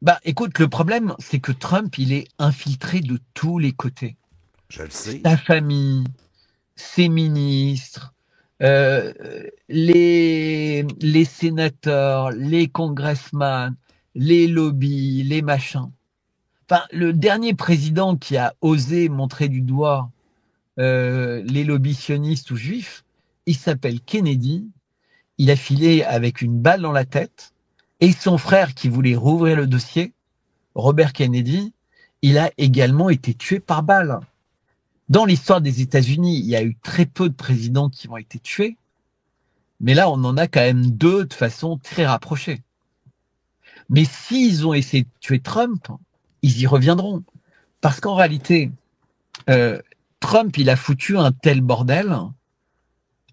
Bah, écoute, le problème, c'est que Trump, il est infiltré de tous les côtés. Je le sais. Sa famille, ses ministres, les sénateurs, les congressmen, les lobbies, les machins. Enfin, le dernier président qui a osé montrer du doigt les lobbies sionistes ou juifs, il s'appelle Kennedy. Il a filé avec une balle dans la tête. Et son frère qui voulait rouvrir le dossier, Robert Kennedy, il a également été tué par balle. Dans l'histoire des États-Unis, il y a eu très peu de présidents qui ont été tués. Mais là, on en a quand même 2 de façon très rapprochée. Mais s'ils ont essayé de tuer Trump, ils y reviendront. Parce qu'en réalité, Trump, il a foutu un tel bordel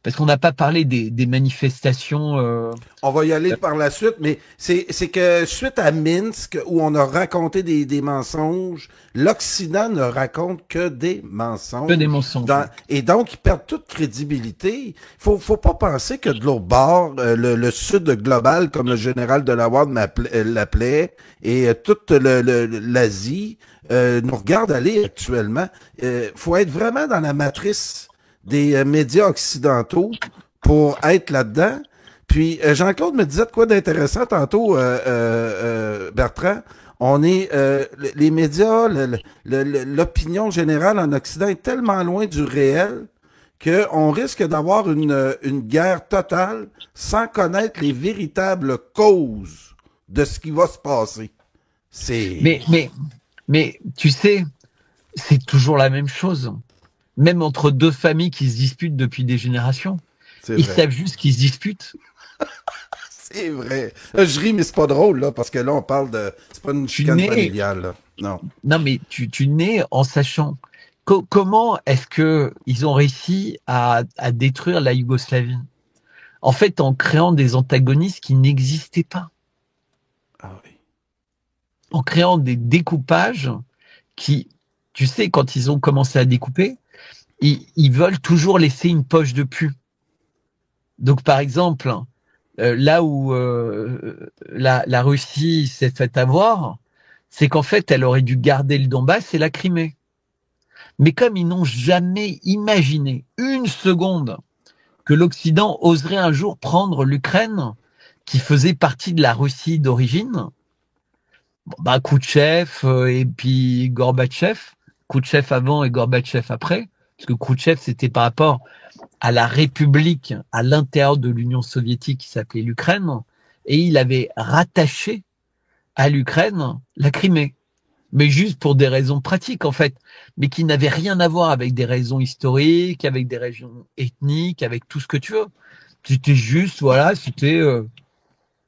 parce qu'on n'a pas parlé des manifestations. On va y aller par la suite, mais c'est que suite à Minsk, où on a raconté des mensonges, l'Occident ne raconte que des mensonges. Que des mensonges. Et donc, ils perdent toute crédibilité. Faut pas penser que de l'autre bord, le Sud global, comme le général de la Ward l'appelait, et toute l'Asie, nous regarde aller actuellement. Faut être vraiment dans la matrice des médias occidentaux pour être là-dedans. Puis Jean-Claude me disait de quoi d'intéressant tantôt, Bertrand. On est les médias, l'opinion générale en Occident est tellement loin du réel qu'on risque d'avoir une guerre totale sans connaître les véritables causes de ce qui va se passer. Mais tu sais, c'est toujours la même chose. Même entre deux familles qui se disputent depuis des générations. Ils savent juste qu'ils se disputent. C'est vrai. Je ris, mais c'est pas drôle, là, parce que là, on parle de... C'est pas une chicane familiale, là. Non. Non, mais tu nais en sachant comment est-ce que ils ont réussi à détruire la Yougoslavie? En fait, en créant des antagonistes qui n'existaient pas. Ah oui. En créant des découpages qui, tu sais, quand ils ont commencé à découper, ils veulent toujours laisser une poche de pu. Donc, par exemple, là où la Russie s'est fait avoir, c'est qu'en fait, elle aurait dû garder le Donbass et la Crimée. Mais comme ils n'ont jamais imaginé une seconde que l'Occident oserait un jour prendre l'Ukraine, qui faisait partie de la Russie d'origine, Khrouchtchev et puis Gorbatchev, Khrouchtchev avant et Gorbatchev après, parce que Khrouchtchev, c'était par rapport à la République à l'intérieur de l'Union soviétique qui s'appelait l'Ukraine, et il avait rattaché à l'Ukraine la Crimée, mais juste pour des raisons pratiques en fait, mais qui n'avaient rien à voir avec des raisons historiques, avec des raisons ethniques, avec tout ce que tu veux. C'était juste, voilà, c'était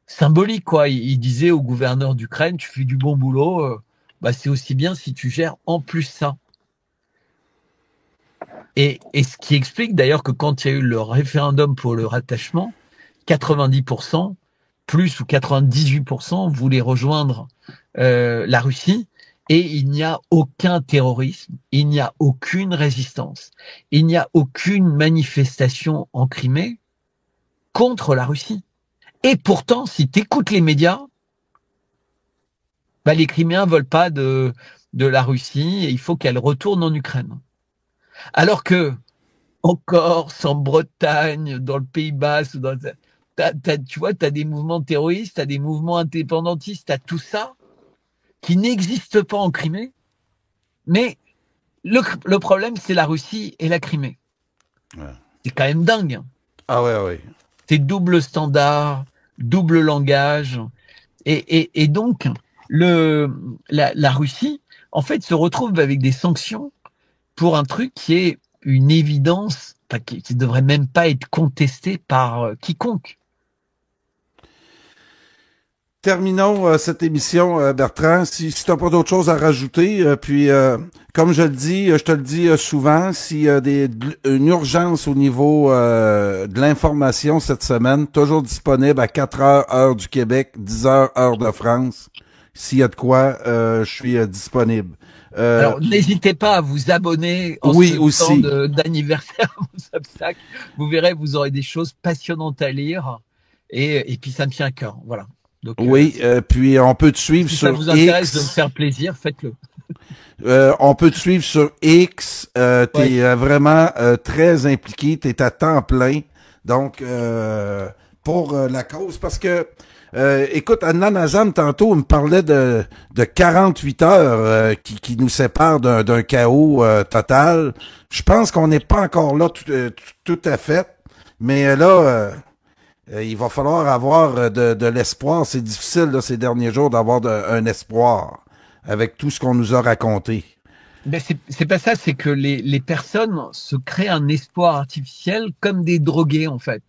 symbolique quoi. Il disait au gouverneur d'Ukraine, tu fais du bon boulot, c'est aussi bien si tu gères en plus ça. Et ce qui explique d'ailleurs que quand il y a eu le référendum pour le rattachement, 90%, plus ou 98% voulaient rejoindre la Russie, et il n'y a aucun terrorisme, il n'y a aucune résistance, il n'y a aucune manifestation en Crimée contre la Russie. Et pourtant, si tu écoutes les médias, les Criméens veulent pas de la Russie et il faut qu'elle retourne en Ukraine. Alors que, en Corse, en Bretagne, dans le Pays Basque, tu vois, tu as des mouvements terroristes, tu as des mouvements indépendantistes, tu as tout ça qui n'existe pas en Crimée. Mais le problème, c'est la Russie et la Crimée. Ouais. C'est quand même dingue. Ah ouais. C'est double standard, double langage. Et donc, la Russie, en fait, se retrouve avec des sanctions pour un truc qui est une évidence, qui ne devrait même pas être contesté par quiconque. Terminons cette émission, Bertrand. Si tu n'as pas d'autre chose à rajouter, puis comme je te le dis souvent, s'il y a une urgence au niveau de l'information cette semaine, toujours disponible à 4 heures, heure du Québec, 10 heures, heure de France. S'il y a de quoi, je suis disponible. Alors, n'hésitez pas à vous abonner en ce temps d'anniversaire au Substack. Vous verrez, vous aurez des choses passionnantes à lire. Et puis, ça me tient à cœur. Voilà. Donc, oui, puis on peut te suivre sur X. Si ça vous intéresse de me faire plaisir, faites-le. On peut te suivre sur X. T'es vraiment très impliqué. T'es à temps plein. Donc, pour la cause, parce que écoute, Anna Nazan, tantôt, me parlait de 48 heures qui nous séparent d'un chaos total. Je pense qu'on n'est pas encore là tout à fait. Mais là, il va falloir avoir de l'espoir. C'est difficile là, ces derniers jours d'avoir un espoir avec tout ce qu'on nous a raconté. Ben c'est pas ça, c'est que les personnes se créent un espoir artificiel comme des drogués en fait.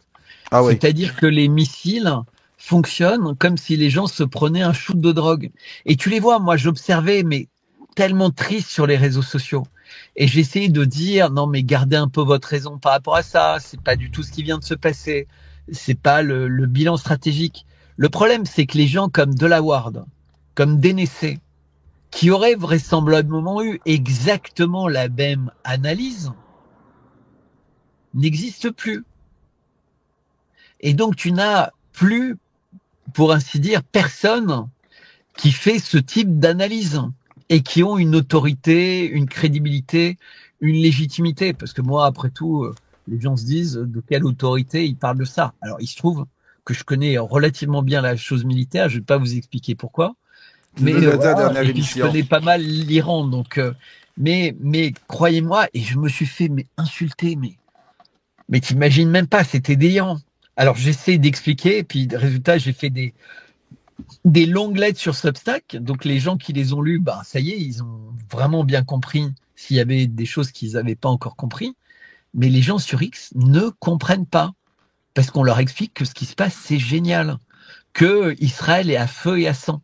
Ah oui. C'est-à-dire que les missiles fonctionnent comme si les gens se prenaient un shoot de drogue. Et tu les vois, moi j'observais, mais tellement triste sur les réseaux sociaux. Et j'ai essayé de dire, non, mais gardez un peu votre raison par rapport à ça. C'est pas du tout ce qui vient de se passer. C'est pas le bilan stratégique. Le problème, c'est que les gens comme Delaware, comme Dénessé, qui auraient vraisemblablement eu exactement la même analyse, n'existent plus. Et donc, tu n'as plus, pour ainsi dire, personne qui fait ce type d'analyse et qui ont une autorité, une crédibilité, une légitimité. Parce que moi, après tout, les gens se disent de quelle autorité ils parlent de ça. Alors, il se trouve que je connais relativement bien la chose militaire. Je ne vais pas vous expliquer pourquoi. Mais voilà, et puis je connais pas mal l'Iran. Donc, mais croyez-moi, et je me suis fait insulter. Mais t'imagines même pas, c'était déliant. Alors, j'essaie d'expliquer. Et puis, résultat, j'ai fait des longues lettres sur Substack. Donc, les gens qui les ont lues, bah, ça y est, ils ont vraiment bien compris s'il y avait des choses qu'ils n'avaient pas encore compris. Mais les gens sur X ne comprennent pas. Parce qu'on leur explique que ce qui se passe, c'est génial. Que Israël est à feu et à sang.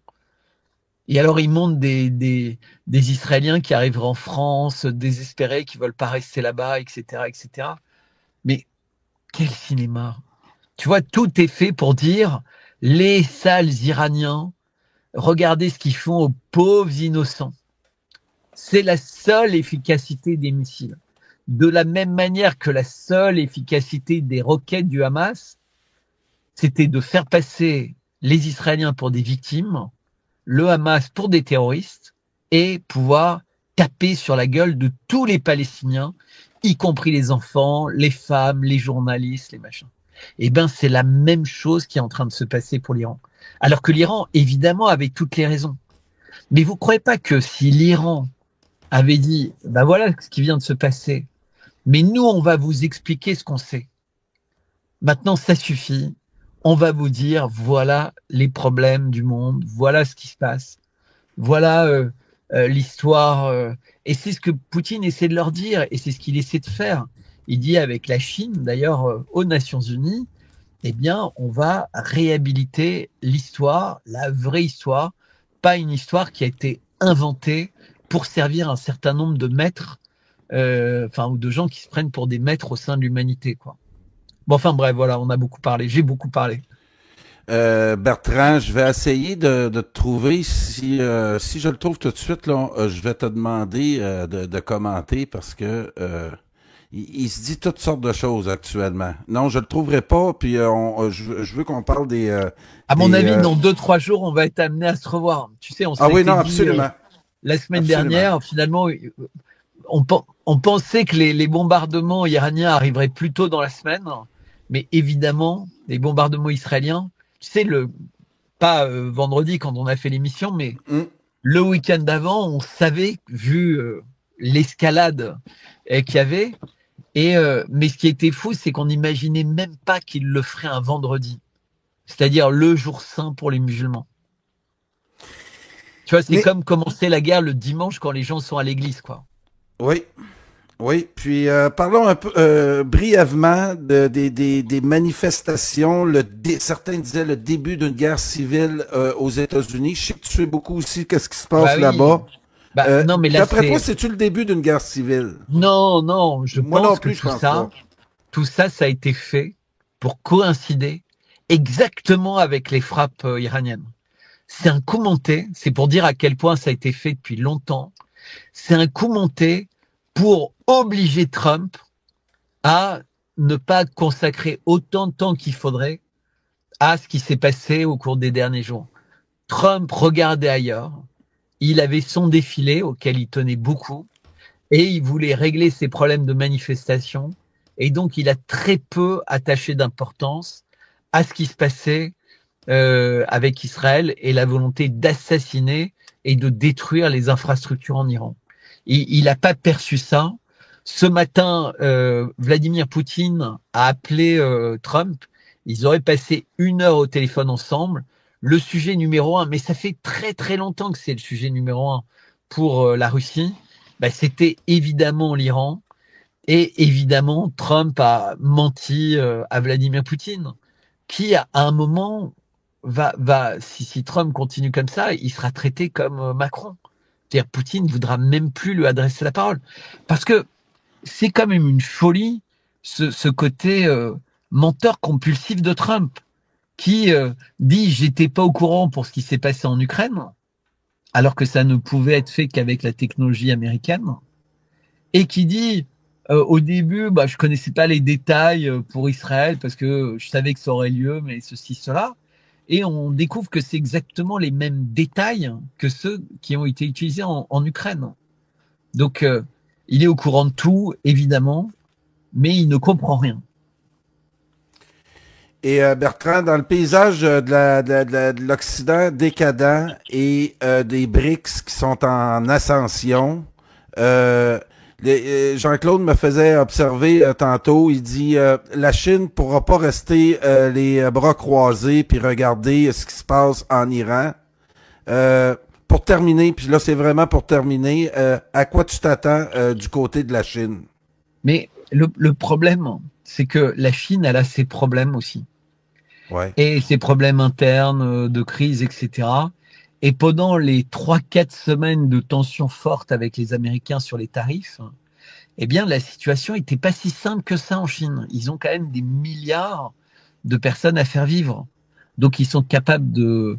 Et alors, ils montrent des Israéliens qui arrivent en France, désespérés, qui veulent pas rester là-bas, etc., etc. Mais quel cinéma! Tu vois, tout est fait pour dire les sales Iraniens, regardez ce qu'ils font aux pauvres innocents. C'est la seule efficacité des missiles. De la même manière que la seule efficacité des roquettes du Hamas, c'était de faire passer les Israéliens pour des victimes, le Hamas pour des terroristes, et pouvoir taper sur la gueule de tous les Palestiniens, y compris les enfants, les femmes, les journalistes, les machins. Eh ben, c'est la même chose qui est en train de se passer pour l'Iran. Alors que l'Iran, évidemment, avait toutes les raisons. Mais vous croyez pas que si l'Iran avait dit, ben voilà ce qui vient de se passer, mais nous, on va vous expliquer ce qu'on sait. Maintenant, ça suffit. On va vous dire, voilà les problèmes du monde, voilà ce qui se passe, voilà l'histoire. Et c'est ce que Poutine essaie de leur dire, et c'est ce qu'il essaie de faire. Il dit avec la Chine, d'ailleurs, aux Nations Unies, eh bien, on va réhabiliter l'histoire, la vraie histoire, pas une histoire qui a été inventée pour servir un certain nombre de maîtres, ou de gens qui se prennent pour des maîtres au sein de l'humanité, quoi. Bon, enfin bref, voilà, on a beaucoup parlé, j'ai beaucoup parlé. Bertrand, je vais essayer de te trouver. Si je le trouve tout de suite, là, je vais te demander de commenter parce que il se dit toutes sortes de choses actuellement. Non, je le trouverai pas. Puis je veux qu'on parle des. À mon avis, dans 2-3 jours, on va être amené à se revoir. Tu sais, on s'est oui, non, dit absolument. La semaine dernière, finalement, on pensait que les bombardements iraniens arriveraient plus tôt dans la semaine, mais évidemment, les bombardements israéliens, tu sais, pas vendredi quand on a fait l'émission, mais le week-end d'avant, on savait, vu l'escalade qu'il y avait, mais ce qui était fou, c'est qu'on n'imaginait même pas qu'ils le feraient un vendredi, c'est-à-dire le jour saint pour les musulmans. Tu vois, c'est comme commencer la guerre le dimanche quand les gens sont à l'église, quoi. Oui. Oui, puis parlons un peu brièvement des manifestations. Certains disaient le début d'une guerre civile aux États-Unis. Je sais que tu sais beaucoup aussi qu'est-ce qui se passe là-bas. Non, mais là, d'après toi, c'est-tu le début d'une guerre civile? Non, je Moi pense non plus, que je pense pas. Tout ça, ça a été fait pour coïncider exactement avec les frappes iraniennes. C'est un coup monté, c'est pour dire à quel point ça a été fait depuis longtemps. C'est un coup monté pour obliger Trump à ne pas consacrer autant de temps qu'il faudrait à ce qui s'est passé au cours des derniers jours. Trump regardait ailleurs, il avait son défilé auquel il tenait beaucoup et il voulait régler ses problèmes de manifestation et donc il a très peu attaché d'importance à ce qui se passait avec Israël et la volonté d'assassiner et de détruire les infrastructures en Iran. Il n'a pas perçu ça. Ce matin, Vladimir Poutine a appelé Trump. Ils auraient passé 1 heure au téléphone ensemble. Le sujet numéro 1, mais ça fait très très longtemps que c'est le sujet numéro 1 pour la Russie, c'était évidemment l'Iran. Et évidemment, Trump a menti à Vladimir Poutine, qui à un moment si Trump continue comme ça, il sera traité comme Macron. C'est-à-dire Poutine ne voudra même plus lui adresser la parole. Parce que c'est quand même une folie, ce côté menteur compulsif de Trump, qui dit « j'étais pas au courant pour ce qui s'est passé en Ukraine », alors que ça ne pouvait être fait qu'avec la technologie américaine, et qui dit au début, je connaissais pas les détails pour Israël parce que je savais que ça aurait lieu, mais ceci, cela. Et on découvre que c'est exactement les mêmes détails que ceux qui ont été utilisés en Ukraine. Donc, il est au courant de tout, évidemment, mais il ne comprend rien. Et Bertrand, dans le paysage de l'Occident décadent et des BRICS qui sont en ascension, Jean-Claude me faisait observer tantôt, il dit la Chine pourra pas rester les bras croisés puis regarder ce qui se passe en Iran. Pour terminer, puis là c'est vraiment pour terminer, à quoi tu t'attends du côté de la Chine? Mais le problème, c'est que la Chine, elle a ses problèmes aussi. Ouais. Et ses problèmes internes, de crise, etc. Et pendant les 3-4 semaines de tensions fortes avec les Américains sur les tarifs, eh bien, la situation n'était pas si simple que ça en Chine. Ils ont quand même des milliards de personnes à faire vivre. Donc, ils sont capables de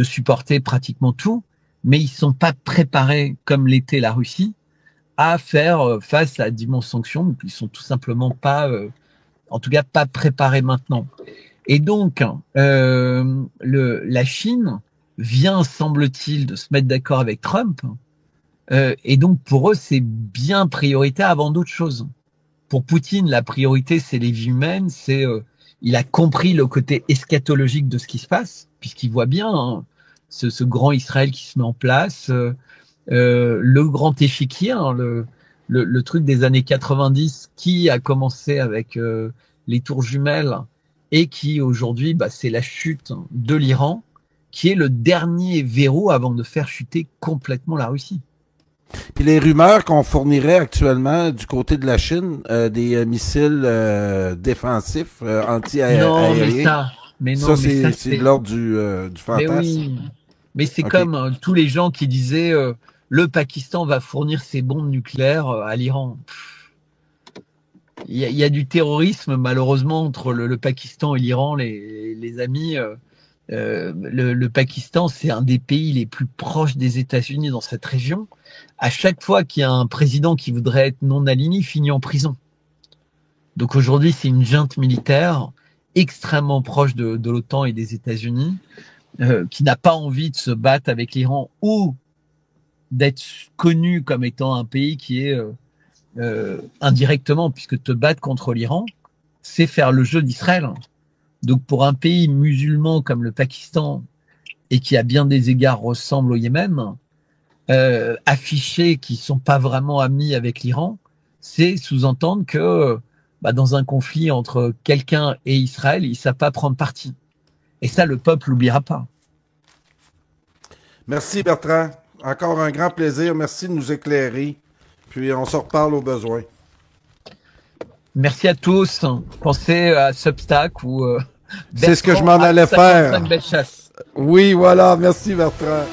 supporter pratiquement tout, mais ils ne sont pas préparés, comme l'était la Russie, à faire face à d'immenses sanctions. Ils sont tout simplement pas, en tout cas, pas préparés maintenant. Et donc, la Chine vient, semble-t-il, de se mettre d'accord avec Trump. Et donc, pour eux, c'est bien prioritaire avant d'autres choses. Pour Poutine, la priorité, c'est les vies humaines. Il a compris le côté eschatologique de ce qui se passe, puisqu'il voit bien ce grand Israël qui se met en place, le grand échiquier, le truc des années 90 qui a commencé avec les tours jumelles et qui aujourd'hui, c'est la chute de l'Iran, qui est le dernier verrou avant de faire chuter complètement la Russie. Puis les rumeurs qu'on fournirait actuellement du côté de la Chine, des missiles défensifs anti-aériens. Non, mais ça, c'est de l'ordre du fantasme. Mais oui, mais c'est comme tous les gens qui disaient le Pakistan va fournir ses bombes nucléaires à l'Iran. Il y a du terrorisme, malheureusement, entre le Pakistan et l'Iran, les amis. Le Pakistan, c'est un des pays les plus proches des États-Unis dans cette région. À chaque fois qu'il y a un président qui voudrait être non aligné, il finit en prison. Donc aujourd'hui, c'est une junte militaire extrêmement proche de l'OTAN et des États-Unis, qui n'a pas envie de se battre avec l'Iran ou d'être connu comme étant un pays qui est indirectement, puisque te battre contre l'Iran, c'est faire le jeu d'Israël. Donc pour un pays musulman comme le Pakistan, et qui à bien des égards ressemble au Yémen, afficher qu'ils sont pas vraiment amis avec l'Iran, c'est sous-entendre que dans un conflit entre quelqu'un et Israël, ils ne savent pas prendre parti. Et ça, le peuple l'oubliera pas. Merci Bertrand. Encore un grand plaisir. Merci de nous éclairer. Puis on se reparle au besoin. Merci à tous. Pensez à Substack ou c'est ce que je m'en allais faire. Oui, voilà. Merci Bertrand.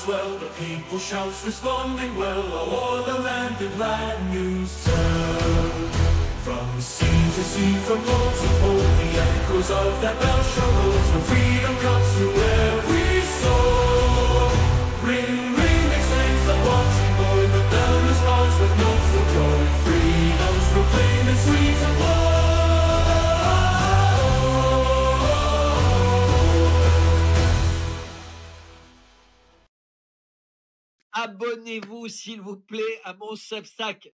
Well, the people shouts responding well, o'er the land in glad news tell. From sea to sea, from pole to pole, the echoes of that bell shall roll, when freedom comes through every soul. Ring, ring, exclaims the watching boy, the bell responds with notes of joy. Freedom's proclaimed in sweet and low. Abonnez-vous, s'il vous plaît, à mon Substack.